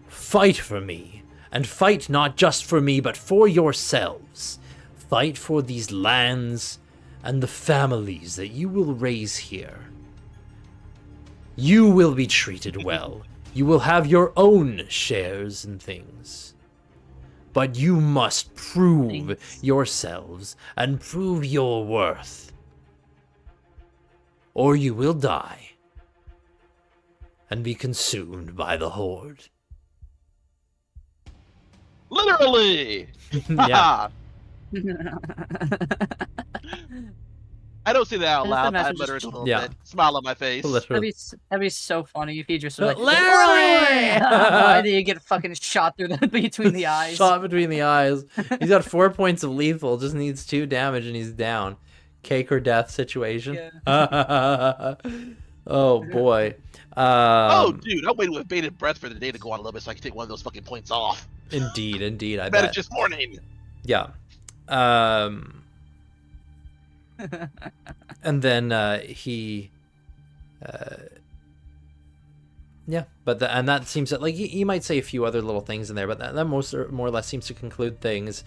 fight for me, and fight not just for me, but for yourselves. Fight for these lands and the families that you will raise here. You will be treated well. You will have your own shares and things. But you must prove Thanks. yourselves and prove your worth. Or you will die and be consumed by the horde. Literally. Yeah. I don't say that out That's the loud. I message. mutter it a little Yeah. bit. Smile on my face. Literally. That'd be so funny if you just were like, Literally! and then you get fucking shot through between the eyes. Shot between the eyes. He's got 4 points of lethal, just needs 2 damage and he's down. Cake or death situation. Oh boy. Oh, dude, I'm waiting with bated breath for the day to go on a little bit so I can take one of those fucking points off. Indeed, I Better bet. just morning. Yeah. And then he yeah, but and that seems that, like, he might say a few other little things in there, but that more or less seems to conclude things.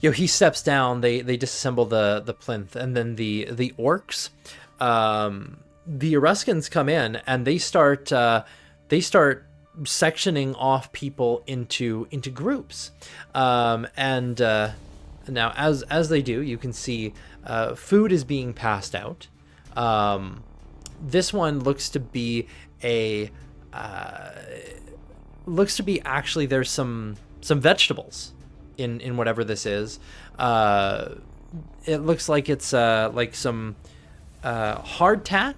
You know, he steps down, they disassemble the plinth, and then the orcs, the Eruskins come in and they start sectioning off people into groups, and now as they do, you can see food is being passed out, this one looks to be a actually there's some vegetables in whatever this is. It looks like it's like some hardtack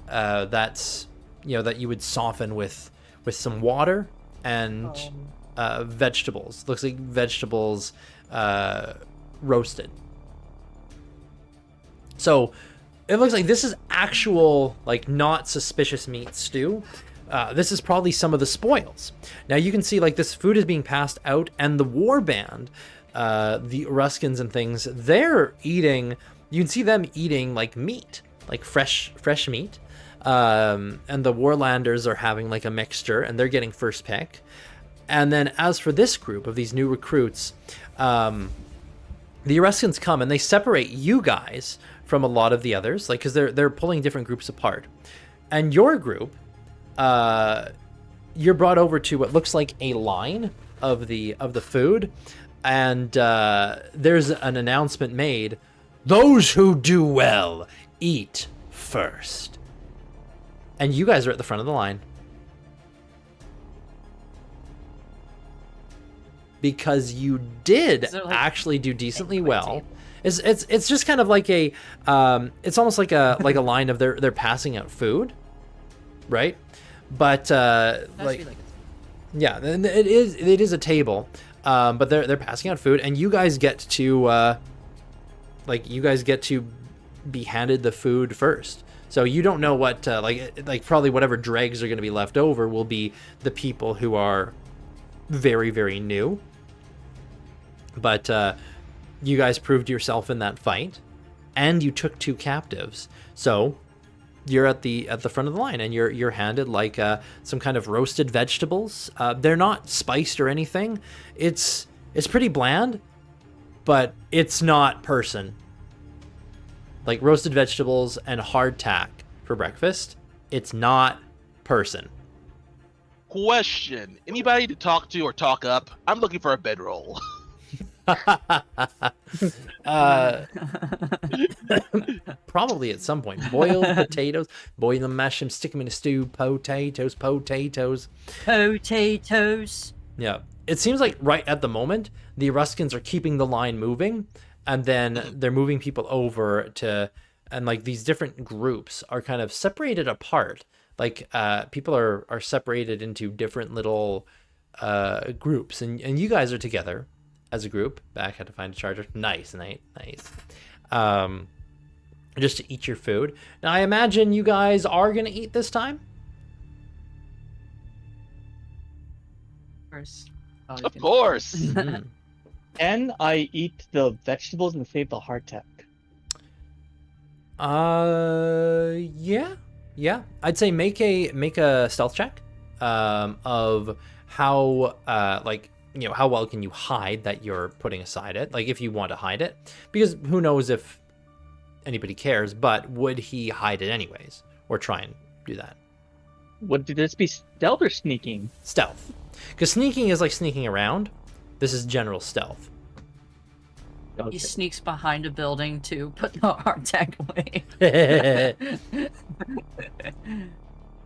that's that you would soften with some water and vegetables. Looks like vegetables roasted. So it looks like this is actual, like, not suspicious meat stew. This is probably some of the spoils. Now you can see, like, this food is being passed out, and the war band, the Ruskins and things, they're eating. You can see them eating like meat, like fresh meat. And the Warlanders are having like a mixture, and they're getting first pick. And then as for this group of these new recruits, the Ruskins come and they separate you guys from a lot of the others, like, because they're pulling different groups apart. And your group, you're brought over to what looks like a line of the food, and there's an announcement made: those who do well eat first. And you guys are at the front of the line. Because you did actually do decently well. It's just kind of like a it's almost like a line of they're passing out food, right? But yeah, and it is a table, but they're passing out food, and you guys get to be handed the food first. So you don't know what like probably whatever dregs are going to be left over will be the people who are very, very new. But you guys proved yourself in that fight, and you took 2 captives. So you're at the front of the line, and you're handed like some kind of roasted vegetables. They're not spiced or anything. It's pretty bland, but it's not person. Like roasted vegetables and hardtack for breakfast. It's not person. Question: anybody to talk to or talk up? I'm looking for a bedroll. Probably at some point. Boiled potatoes, boil them, mash them, stick them in a stew. Potatoes. Yeah, it seems like right at the moment the Ruskins are keeping the line moving, and then they're moving people over to, and like these different groups are kind of separated apart. Like people are separated into different little groups, and you guys are together as a group. Back, had to find a charger. Nice. Just to eat your food. Now I imagine you guys are gonna eat this time. Of course. Mhm. And I eat the vegetables and save the hardtack. Yeah. I'd say make a stealth check, of how how well can you hide that you're putting aside it, like if you want to hide it, because who knows if anybody cares, but would he hide it anyways, or try and do that? Would this be stealth or sneaking? Stealth, because sneaking is like sneaking around. This is general stealth. He sneaks behind a building to put the hardtack away.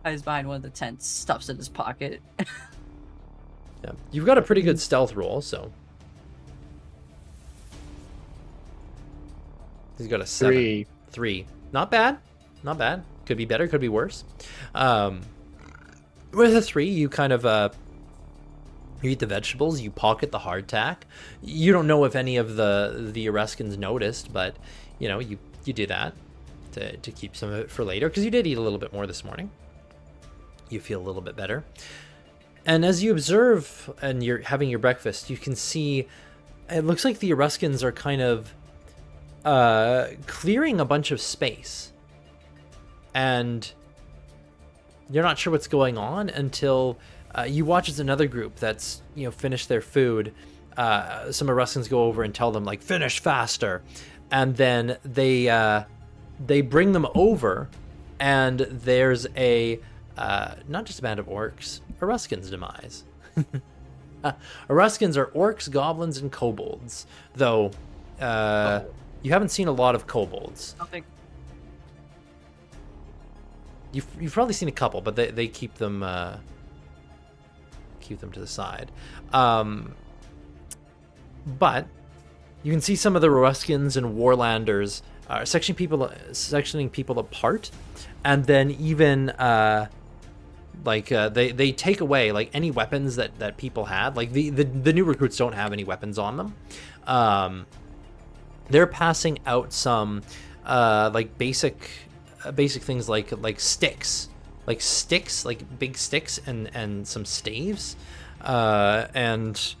Hides behind one of the tents, stuffs in his pocket. Yeah. You've got a pretty good stealth roll, so he's got a 7. 3. Not bad. Could be better, could be worse. With a 3, you kind of you eat the vegetables, you pocket the hardtack. You don't know if any of the Ruskins noticed, but you do that to keep some of it for later, because you did eat a little bit more this morning. You feel a little bit better. And as you observe and you're having your breakfast, you can see it looks like the Ruskins are kind of clearing a bunch of space. And you're not sure what's going on until you watch as another group that's finished their food. Some of Ruskins go over and tell them, like, finish faster, and then they bring them over, and there's a not just a band of orcs, a Ruskin's demise. Ruskins are orcs, goblins, and kobolds, though you haven't seen a lot of kobolds. You've probably seen a couple, but they keep them to the side. But you can see some of the Ruskins and Warlanders sectioning people apart, and then even they take away like any weapons that people had. Like the new recruits don't have any weapons on them. They're passing out some like basic things like sticks, like big sticks and some staves, and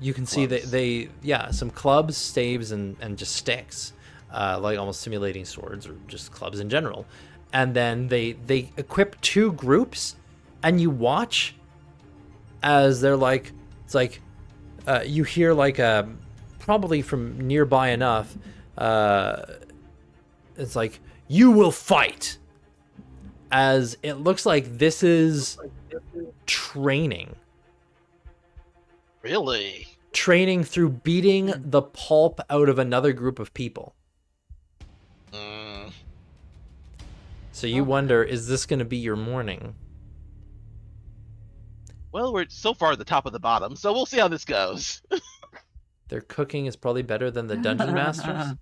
you can see that they some clubs, staves, and just sticks, like almost simulating swords or just clubs in general. And then they equip 2 groups, and you watch as they're like, it's like you hear like probably from nearby enough, it's like, you will fight, as it looks like this is training. Really? Training through beating the pulp out of another group of people. So you wonder, is this going to be your morning? Well, we're so far at the top of the bottom, so we'll see how this goes. Their cooking is probably better than the dungeon masters.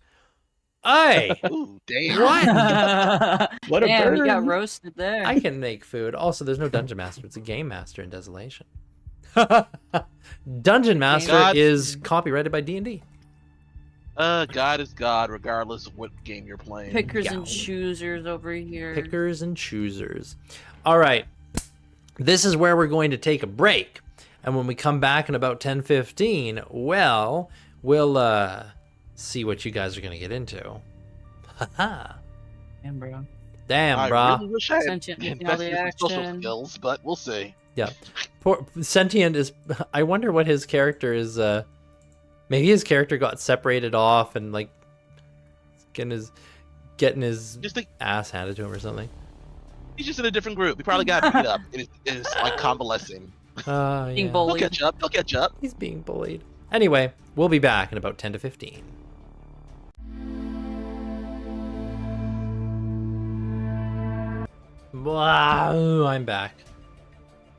Hey! Ooh, damn. What? What a Damn, bird! you got roasted there. I can make food. Also, there's no dungeon master. It's a game master in Desolation. Dungeon master God. is copyrighted by D&D. God is God, regardless of what game you're playing. Pickers Yeah. and choosers over here. Pickers and choosers. All right. This is where we're going to take a break. And when we come back in about 10:15, well, we'll see what you guys are going to get into. Haha. Damn, bro. Damn, I brah. really wish I had Sentient making all the invested in social action. skills, but we'll see. Poor Sentient is. I wonder what his character is. Maybe his character got separated off and like getting his Just think, ass handed to him or something. he's just in a different group. He probably got beat up. It is like convalescing. Being Yeah. He'll bullied. catch up. He'll catch up. He's being bullied. Anyway, we'll be back in about 10 to 15. Wow, I'm back.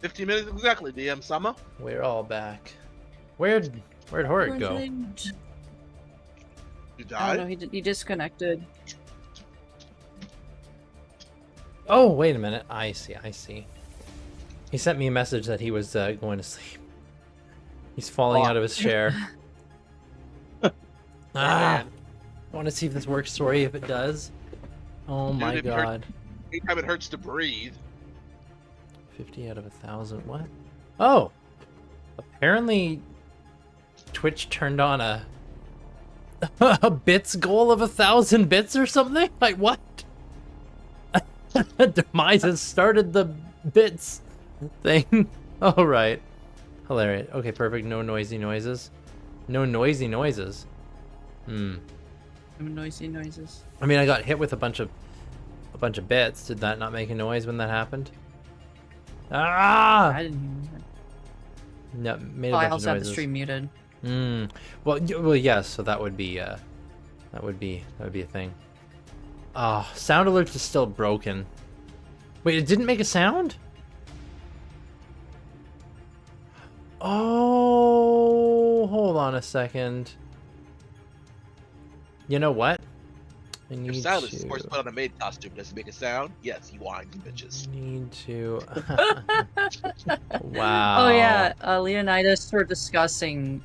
15 minutes exactly, DM Sama. We're all back. Where'd Horik go? You I died? don't know, he disconnected. Oh, wait a minute. I see. He sent me a message that he was going to sleep. He's falling out of his chair. I want to see if this works. Sorry if it does. Oh my it hurt. god. Anytime it hurts to breathe. 50 out of 1,000. What? Oh! Apparently, Twitch turned on a bits goal of 1,000 bits or something? Like, what? Demise has started the bits thing. Alright. Hilarious. Okay, perfect. No noisy noises. No noisy noises. Noisy noises. I mean, I got hit with a bunch of bits. Did that not make a noise when that happened? Ah! I didn't hear that. No, made a Oh, I bunch also of have the noises. stream muted. Well, yes. So that would be a thing. Oh, sound alert is still broken. Wait, it didn't make a sound? Oh, hold on a second. You know what? I If need Silas is to. forced to put on a maid costume, does it make a sound? Yes, you whines, bitches. Need to. Wow. Oh yeah, Leonidas were discussing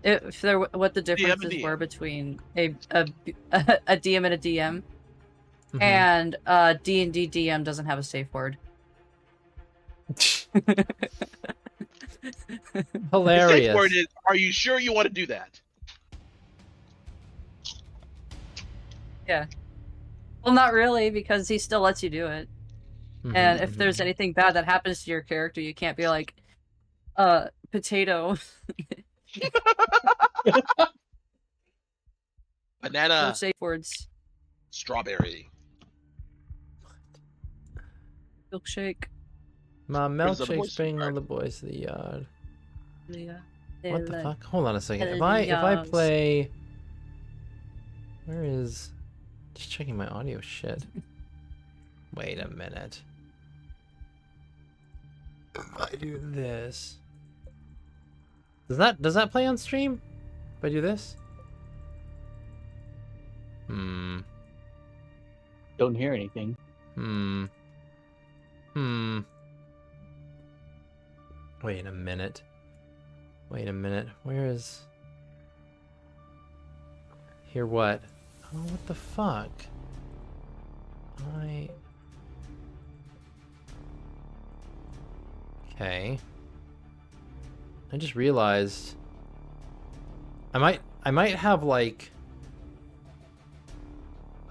if there what the differences DM. were between a DM and a DM, Mhm. and D&D DM doesn't have a safe word. The Hilarious. safe word is, are you sure you want to do that? Well, not really, because he still lets you do it. And if there's anything bad that happens to your character, you can't be like, potato. No Banana, safe words. strawberry. Milkshake. My Brings all the milkshake's boys to the bringing all yard. the boys to the yard. Yeah. What the fuck? Hold on a second. If Yes. I play, where is Just checking my audio shit. Wait a minute. If I do this. Does that play on stream? If I do this? Don't hear anything. Wait a minute. Wait a minute. Where is... Hear what? Oh, what the fuck? Okay. I just realized I might have like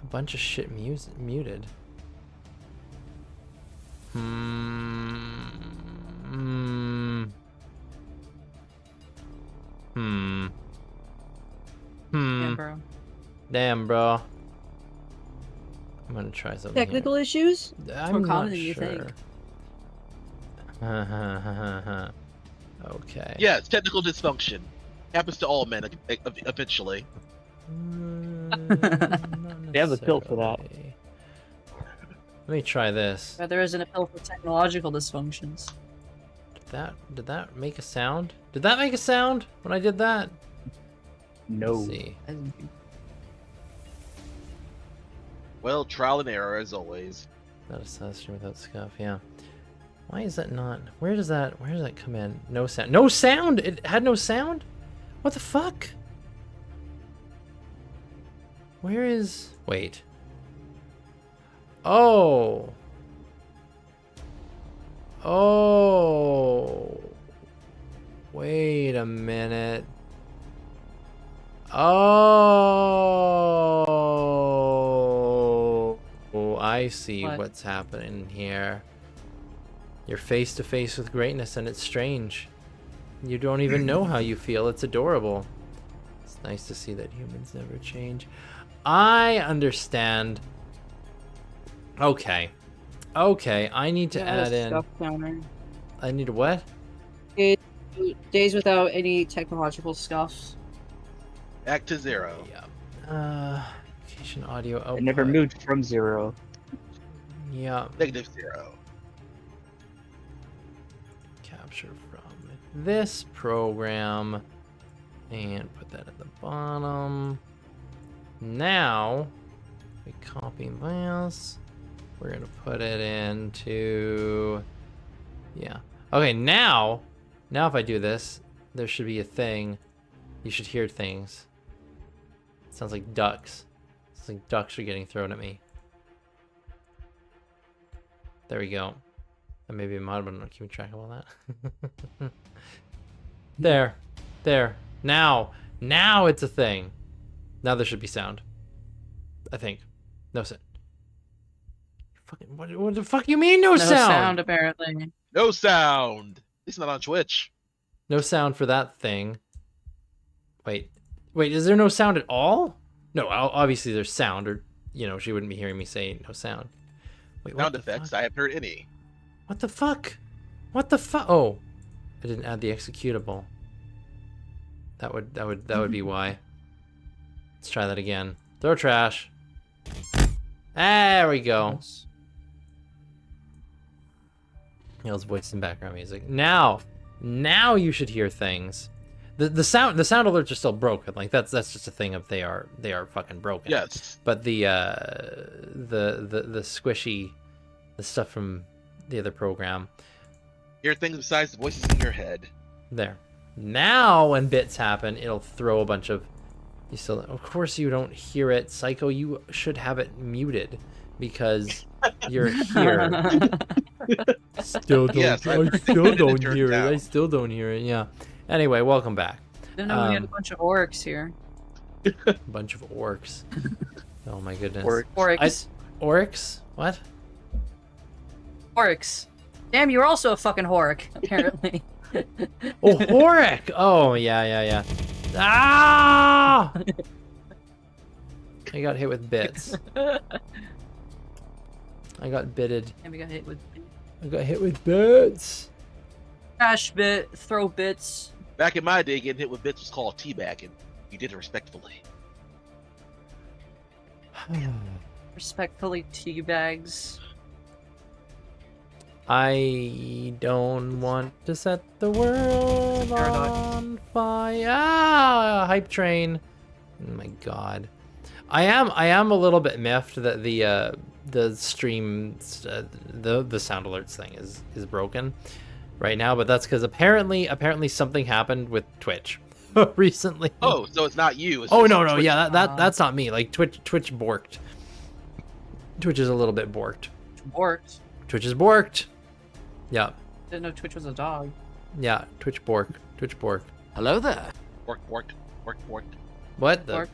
a bunch of shit muted. Yeah, bro. Damn, bro. I'm gonna try something. Technical issues? I'm more not common than you sure. Okay. Yes, technical dysfunction. Happens to all men eventually. They have a pill for that. Let me try this. But there isn't a pill for technological dysfunctions. Did that make a sound? Did that make a sound when I did that? No. Let's see. Well, trial and error as always. Not a session without scuff, yeah. Why is that not? Where does that come in? No sound. No sound? It had no sound? What the fuck? Where is... Wait. Oh. Oh. Wait a minute. Oh. Oh, I see what's happening here. You're face to face with greatness and it's strange. You don't even know how you feel. It's adorable. It's nice to see that humans never change. I understand. Okay. Okay, I need to add in... Stuff counter. I need a what? Days without any technological scuffs. Back to 0. Yeah. Location audio output. It never moved from 0. Yeah. -0. Capture from this program. And put that at the bottom. Now, we copy this. We're gonna put it into... Yeah. Okay, now if I do this, there should be a thing. You should hear things. It sounds like ducks. It's like ducks are getting thrown at me. There we go. I may be a mod, but I'm not keeping track of all that. There. Now it's a thing. Now there should be sound. I think. No sound. Fucking what the fuck you mean no sound? No sound apparently. No sound. It's not on Twitch. No sound for that thing. Wait, is there no sound at all? No, obviously there's sound, or she wouldn't be hearing me say no sound. Wait, Sound effects. I haven't heard any. What the fuck? What the fuck? Oh, I didn't add the executable. That would be why. Let's try that again. Throw trash. There we go. Let's voice and background music. Now you should hear things. The sound alerts are still broken. Like that's just a thing of they are fucking broken. Yes. But the squishy, the stuff from the other program. Hear things besides the voices in your head. There. Now when bits happen, it'll throw a bunch of... Of course you don't hear it, Psycho. You should have it muted because you're here. Still don't. Yes, I still don't hear it. I still don't hear it. Yeah. Anyway, welcome back. Didn't know we had a bunch of orcs here. Bunch of orcs. Oh my goodness. Orcs. Orcs? What? Orcs. Damn, you're also a fucking hork, apparently. Oh, Horic! Oh, yeah. Ah! I got hit with bits. I got bitted. And we got hit with... I got hit with bits. Trash bit, throw bits. Back in my day, getting hit with bits was called teabagging. You did it respectfully. Respectfully teabags. I don't want to set the world Fair enough. on fire. Ah, hype train. Oh my god. I am a little bit miffed that the stream the sound alerts thing is broken right now, but that's because apparently something happened with Twitch recently. Oh, so it's not you. It's Oh just no, Twitch. yeah, that's not me. Like Twitch borked. Twitch is a little bit borked. Borked. Twitch is borked. Yeah, Didn't know Twitch was a dog. yeah. Twitch bork. Twitch bork. Hello there. Work. What the? Bork.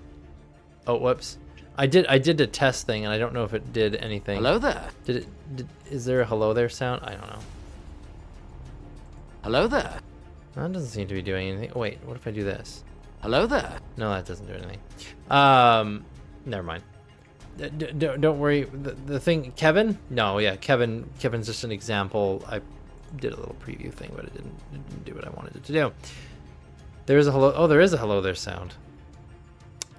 Oh, whoops. I did a test thing, and I don't know if it did anything. Hello there. Is there a hello there sound? I don't know. Hello there. That doesn't seem to be doing anything. Oh, wait, what if I do this? Hello there. No, that doesn't do anything. Never mind. Don't worry. The thing, Kevin? No, yeah, Kevin's just an example. I did a little preview thing, but it didn't do what I wanted it to do. There is a hello. Oh, there is a hello there sound.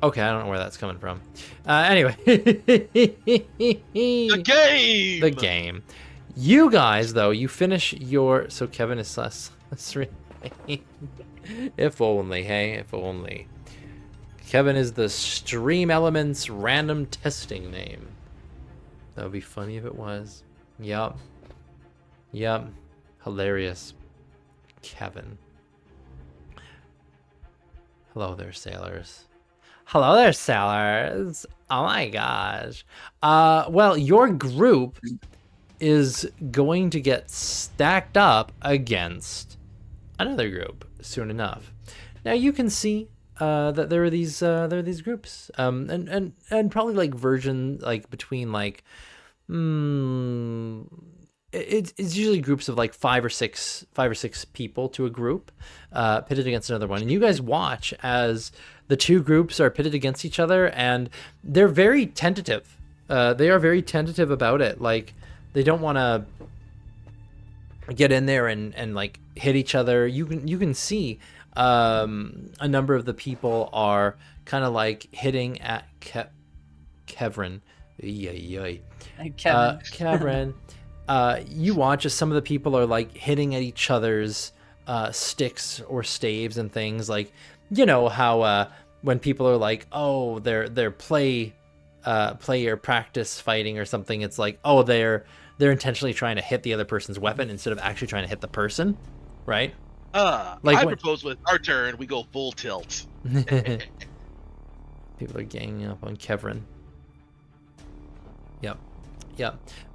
Okay, I don't know where that's coming from. Anyway. The game. The game. You guys, though, you finish your... So Kevin is less if only, hey? If only. Kevin is the Stream Elements random testing name. That would be funny if it was. Yup. Yup. Hilarious. Kevin. Hello there, sailors. Hello there, sailors. Oh my gosh. Well, your group is going to get stacked up against another group soon enough. Now you can see that there are these groups, and probably like version like between like it's usually groups of like five or six people to a group pitted against another one, and you guys watch as the two groups are pitted against each other, and they're very tentative. They are very tentative about it. Like they don't want to get in there and like hit each other. You can see a number of the people are kind of like hitting at Kevin. Kevin. You watch as some of the people are like hitting at each other's sticks or staves and things. Like, you know how when people are like, oh, they're play or practice fighting or something, it's like, oh, they're intentionally trying to hit the other person's weapon instead of actually trying to hit the person, right? Like I propose with our turn, we go full tilt. People are ganging up on Kevin. Yep.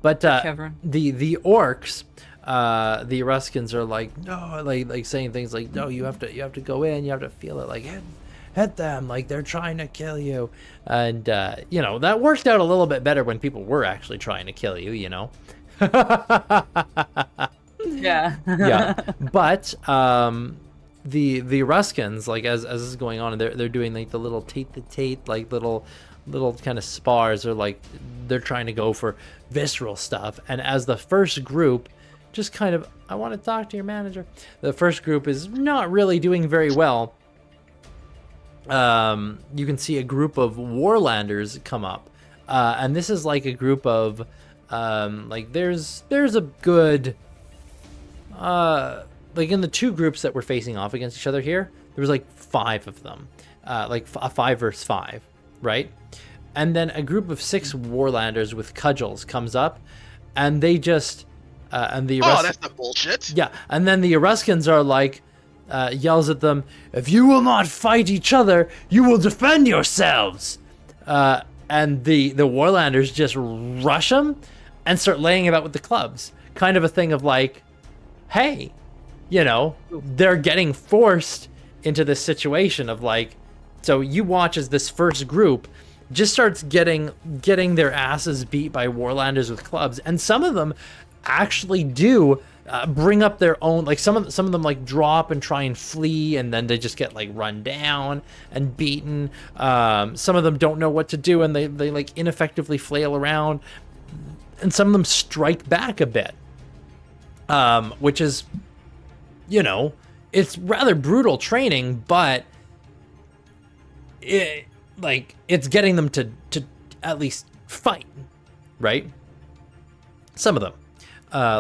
But the orcs, the Ruskins are like, no, like saying things like, no, you have to go in, you have to feel it, like hit them, like they're trying to kill you. And you know, that worked out a little bit better when people were actually trying to kill you, you know. Yeah. Yeah. But the Ruskins, like as this is going on, and they're doing like the little tate like little kind of spars, or like they're trying to go for visceral stuff. And as the first group just kind of, I want to talk to your manager, the first group is not really doing very well. You can see a group of Warlanders come up, and this is like a group of like there's a good like in the two groups that were facing off against each other here, there was like 5 of them, like a 5 versus 5, right? And then a group of 6 Warlanders with cudgels comes up, and they just and the that's the bullshit. Yeah, and then the Eruskins are like yells at them, if you will not fight each other, you will defend yourselves. And the Warlanders just rush them and start laying about with the clubs. Kind of a thing of like, hey, you know, they're getting forced into this situation of like, so you watch as this first group just starts getting their asses beat by Warlanders with clubs, and some of them actually do bring up their own, like some of them like drop and try and flee, and then they just get like run down and beaten. Some of them don't know what to do, and they like ineffectively flail around, and some of them strike back a bit, which is, you know, it's rather brutal training, but it's getting them to at least fight, right? Some of them,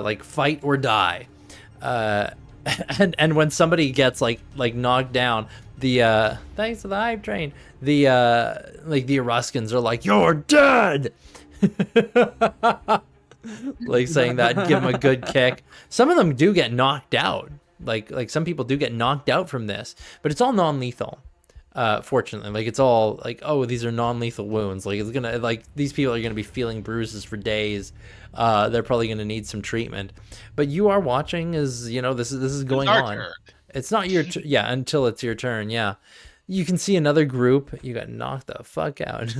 like fight or die. And when somebody gets like knocked down, the thanks to the hype train, the like the Eruskans are like, "You're dead," like saying that, give them a good kick. Some of them do get knocked out. Like some people do get knocked out from this, but it's all non-lethal. Fortunately, like it's all like, oh, these are non-lethal wounds. Like it's gonna, like these people are gonna be feeling bruises for days. They're probably gonna need some treatment. But you are watching as, you know, this is going on. Turn. It's not your yeah, until it's your turn. Yeah, you can see another group. You got knocked the fuck out.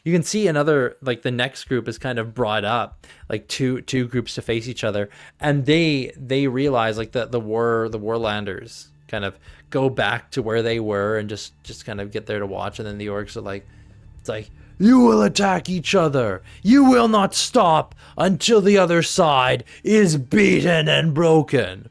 You can see another, like the next group is kind of brought up, like two groups to face each other, and they realize like the Warlanders kind of go back to where they were and just kind of get there to watch, and then the orcs are like, it's like, you will attack each other. You will not stop until the other side is beaten and broken.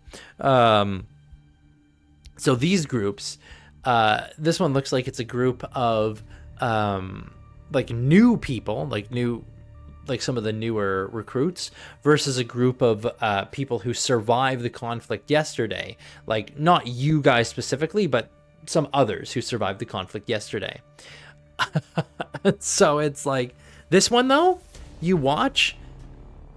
So these groups, this one looks like it's a group of like new people, like some of the newer recruits, versus a group of people who survived the conflict yesterday. Like not you guys specifically, but some others who survived the conflict yesterday. So it's like this one though, you watch,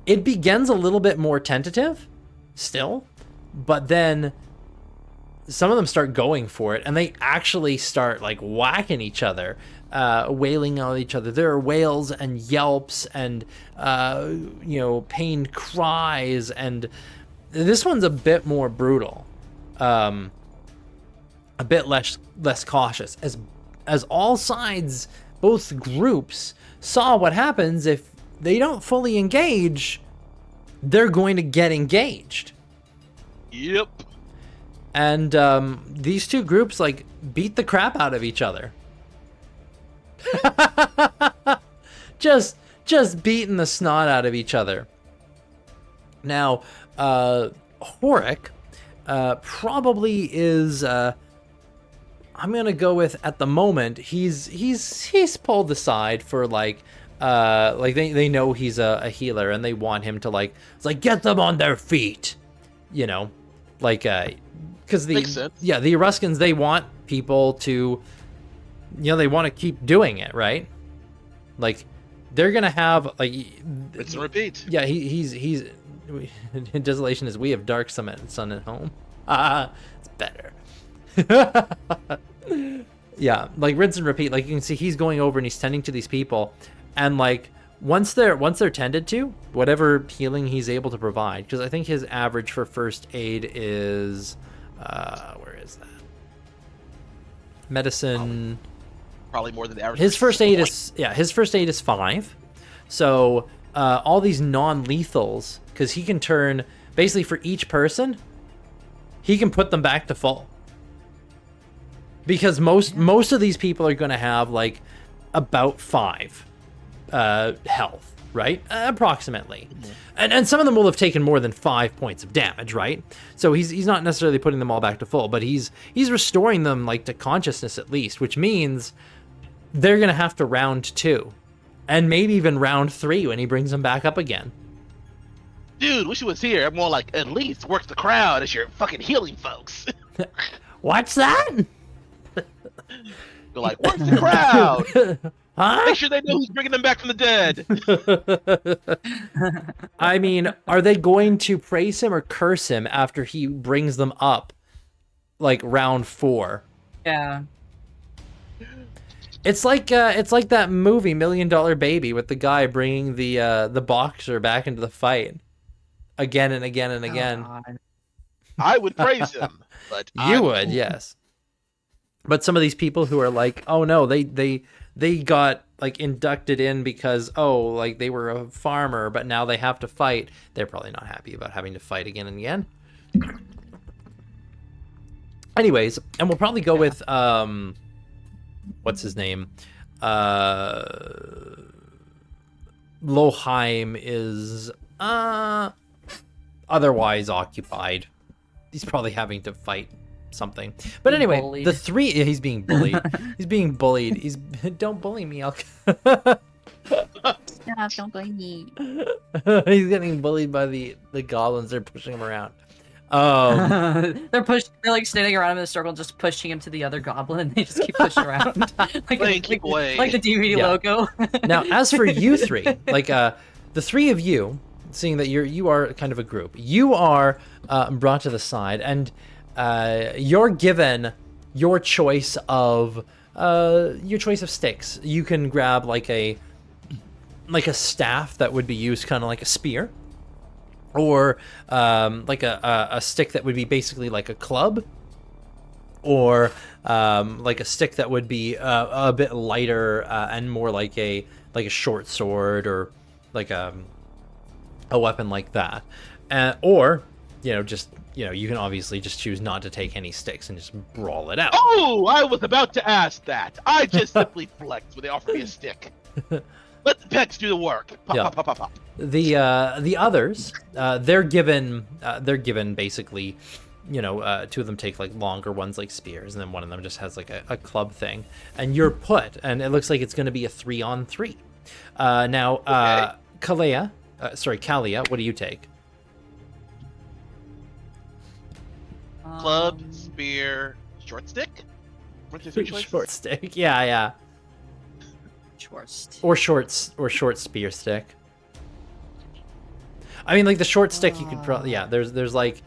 it begins a little bit more tentative still, but then some of them start going for it, and they actually start like whacking each other, wailing on each other. There are wails and yelps and you know, pained cries, and this one's a bit more brutal, a bit less cautious, as all sides, both groups, saw what happens if they don't fully engage. They're going to get engaged. Yep. And these two groups like beat the crap out of each other. just beating the snot out of each other. Now, Horik probably is. I'm gonna go with, at the moment, he's pulled aside for like they know he's a healer, and they want him to like, it's like, get them on their feet, you know, like because the Eruskans, they want people to, you know, they want to keep doing it, right? Like they're gonna have like rinse and repeat. Yeah, he's Desolation is, we have dark sun at home. It's better. Yeah, like rinse and repeat. Like you can see he's going over and he's tending to these people, and like once they're tended to, whatever healing he's able to provide, because I think his average for first aid is where is that? Medicine. Probably more than the average. His first aid is 5. So all these non-lethals, because he can turn, basically for each person, he can put them back to full. Because most of these people are going to have like about 5 health, right? Approximately. And some of them will have taken more than 5 points of damage, right? So he's not necessarily putting them all back to full, but he's restoring them like to consciousness at least, which means they're going to have to round 2 and maybe even round 3 when he brings them back up again. Dude, wish he was here. I'm more like, at least work the crowd as you're fucking healing folks. What's that? Go like, work the crowd. Huh? Make sure they know who's bringing them back from the dead. I mean, are they going to praise him or curse him after he brings them up, like round 4? Yeah. It's like that movie $1 Million Baby with the guy bringing the boxer back into the fight again and again and again. I would praise him, but you would, yes. But some of these people who are like, oh no, they got like inducted in because, oh, like they were a farmer, but now they have to fight. They're probably not happy about having to fight again and again. Anyways, and we'll probably go with what's his name? Loheim is otherwise occupied. He's probably having to fight something. But anyway, bullied. the 3, he's being bullied. He's being bullied. Don't bully me. Stop, don't blame me. He's getting bullied by the goblins. They're pushing him around. They're like standing around him in a circle, just pushing him to the other goblin. They just keep pushing around, Keep away. like the DVD Yeah. logo. Now, as for you three, like the three of you, seeing that you are kind of a group, you are brought to the side, and you're given your choice of sticks. You can grab like a staff that would be used kind of like a spear, or like a stick that would be basically like a club, or like a stick that would be a bit lighter and more like a short sword, or like a weapon like that, or just you can obviously just choose not to take any sticks and just brawl it out. Oh, I was about to ask that. I just simply flex when they offer me a stick. Let the pecs do the work. Pop, Yeah. pop, pop, pop, pop. The others, they're given basically, two of them take like longer ones like spears, and then one of them just has like a club thing, and you're put, and it looks like it's going to be a 3-on-3. Now, Okay. Kalia, what do you take? Club, spear, short stick? Weren't there three choices? Short stick, yeah, Short. or short spear stick. I mean, like the short stick, you could probably There's like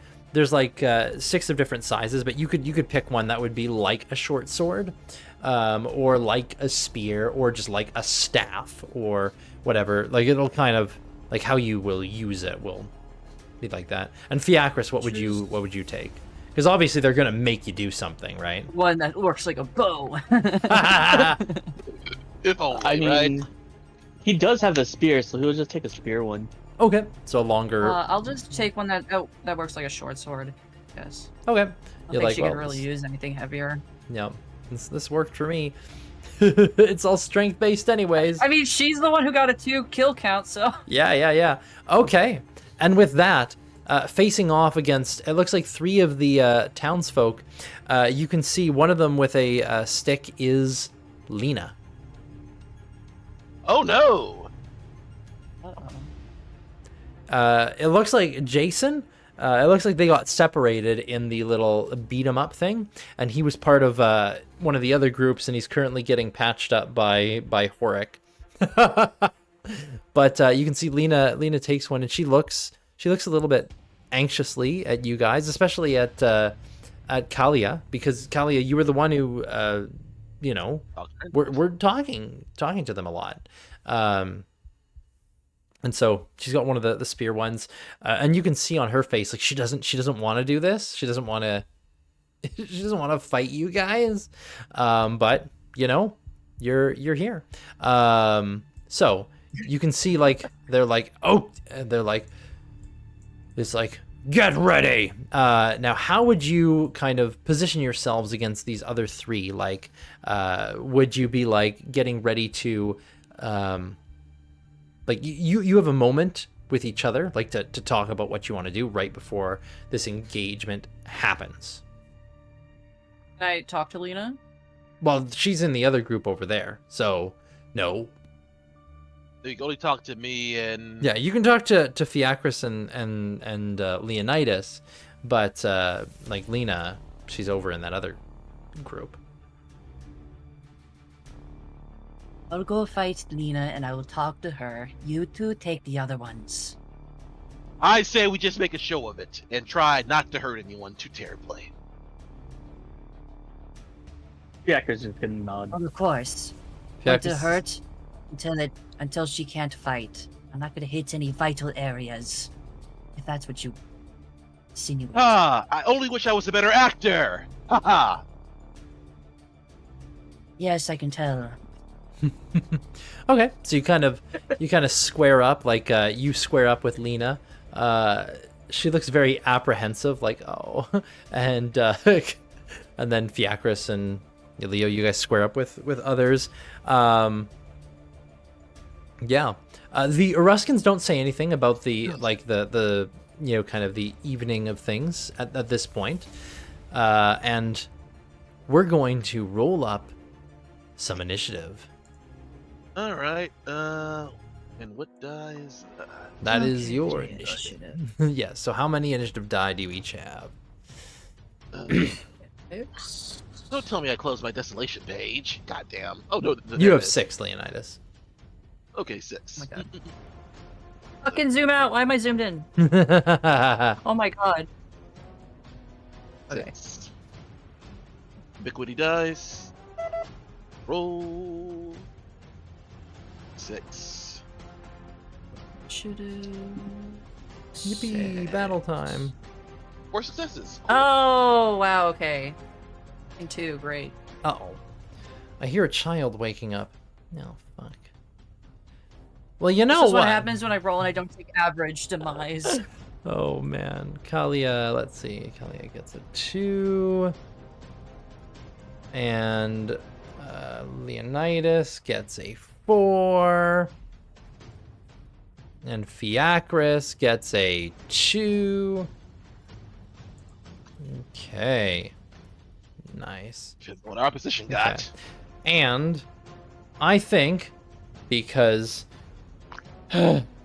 6 of different sizes, but you could pick one that would be like a short sword, or like a spear, or just like a staff, or whatever. Like it'll kind of like how you will use it will be like that. And Fiacris, what would you take? Because obviously they're gonna make you do something, right? One that works like a bow. If only, I mean, right? he does have the spear, so he'll just take a spear one. Okay, so a longer. I'll just take one that works like a short sword. Yes. Okay, I don't you're think like, she well, could really use anything heavier. yeah, this worked for me. It's all strength based, anyways. I mean, she's the one who got a 2 kill count, so. Yeah. Okay. And with that, facing off against, it looks like 3 of the townsfolk, you can see one of them with a stick is Lena. Oh no! It looks like Jason. It looks like they got separated in the little beat 'em up thing, and he was part of one of the other groups, and he's currently getting patched up by Horik. But you can see Lena takes one, and she looks a little bit anxiously at you guys, especially at Kalia, because Kalia, you were the one who we're talking to them a lot. And so she's got one of the spear ones, and you can see on her face like she doesn't want to do this. She doesn't want to fight you guys. But you're here. So you can see like they're like, oh, and they're like, it's like, get ready. Now, how would you kind of position yourselves against these other 3? Like, would you be like getting ready to, like you have a moment with each other, like to talk about what you want to do right before this engagement happens? Can I talk to Lena? Well, she's in the other group over there, so no. You can only talk to me and... Yeah, you can talk to Fiacris and Leonidas, but like Lena, she's over in that other group. I'll go fight Lena and I will talk to her. You 2 take the other ones. I say we just make a show of it and try not to hurt anyone too terribly. Fiacre's just gonna nod. Of course. Not to Fiacris- hurt until she can't fight. I'm not gonna hit any vital areas. If that's what you insinuate. I only wish I was a better actor! Haha! Yes, I can tell. Okay, so you kind of square up, like you square up with Lena. She looks very apprehensive, like, oh, and and then Fiacris and Leo, you guys square up with others. Yeah, the Eruskans don't say anything about the the kind of the evening of things at this point, and we're going to roll up some initiative. Alright, And what dies? That is Okay, your okay, initiative. Yes. So how many initiative die do you each have? Don't tell me I closed my desolation page. Goddamn. Oh no, You there have it is. 6, Leonidas. Okay, 6. Oh my god. Fucking zoom out. Why am I zoomed in? Oh my god. Okay. 6. Ubiquity dice. Roll. 6. Yippee! Battle time. 4 successes. Oh wow. Okay. And 2. Great. Uh-oh. I hear a child waking up. No, fuck. Well, you know This is what? what happens when I roll and I don't take average demise. Oh, man. Kalia, let's see. Kalia gets a 2. And Leonidas gets a 4. And Fiacris gets a 2. Okay. Nice. What our position got. Okay. And I think because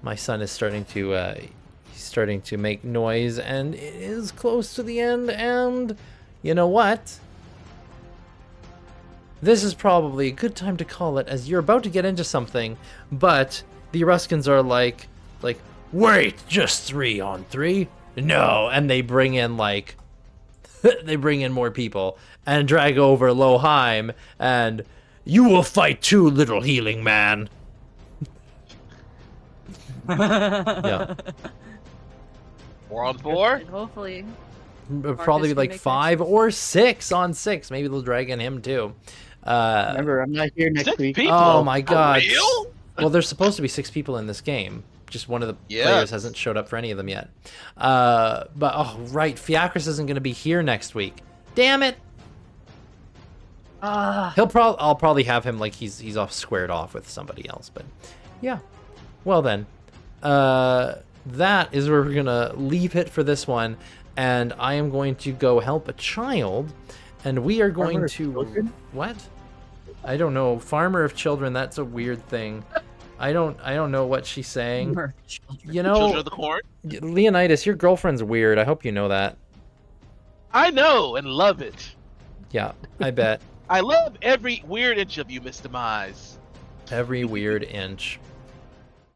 my son is starting to make noise and it is close to the end, and you know what? This is probably a good time to call it, as you're about to get into something, but the Ruskins are like, wait, just 3 on 3? No, and they bring in they bring in more people and drag over Loheim, and you will fight too, little healing man. Yeah. 4 on 4. And hopefully. Probably can like make 5 next or 6 on 6. Maybe they'll drag in him too. Remember, I'm not here next 6 week. people. Oh my For god. real? Well, there's supposed to be 6 people in this game. Just one of the Yes. players hasn't showed up for any of them yet. But oh right, Fiacris isn't going to be here next week. Damn it. Ah. I'll probably have him like he's off squared off with somebody else, but yeah. Well then, that is where we're gonna leave it for this one, and I am going to go help a child, and we are going Farmer of to children? what? I don't know. Farmer of children. That's a weird thing. I don't know what she's saying. You Children know, of the Corn. Leonidas, your girlfriend's weird. I hope you know that. I know and love it. Yeah, I bet. I love every weird inch of you, Miss Demise. Every weird inch.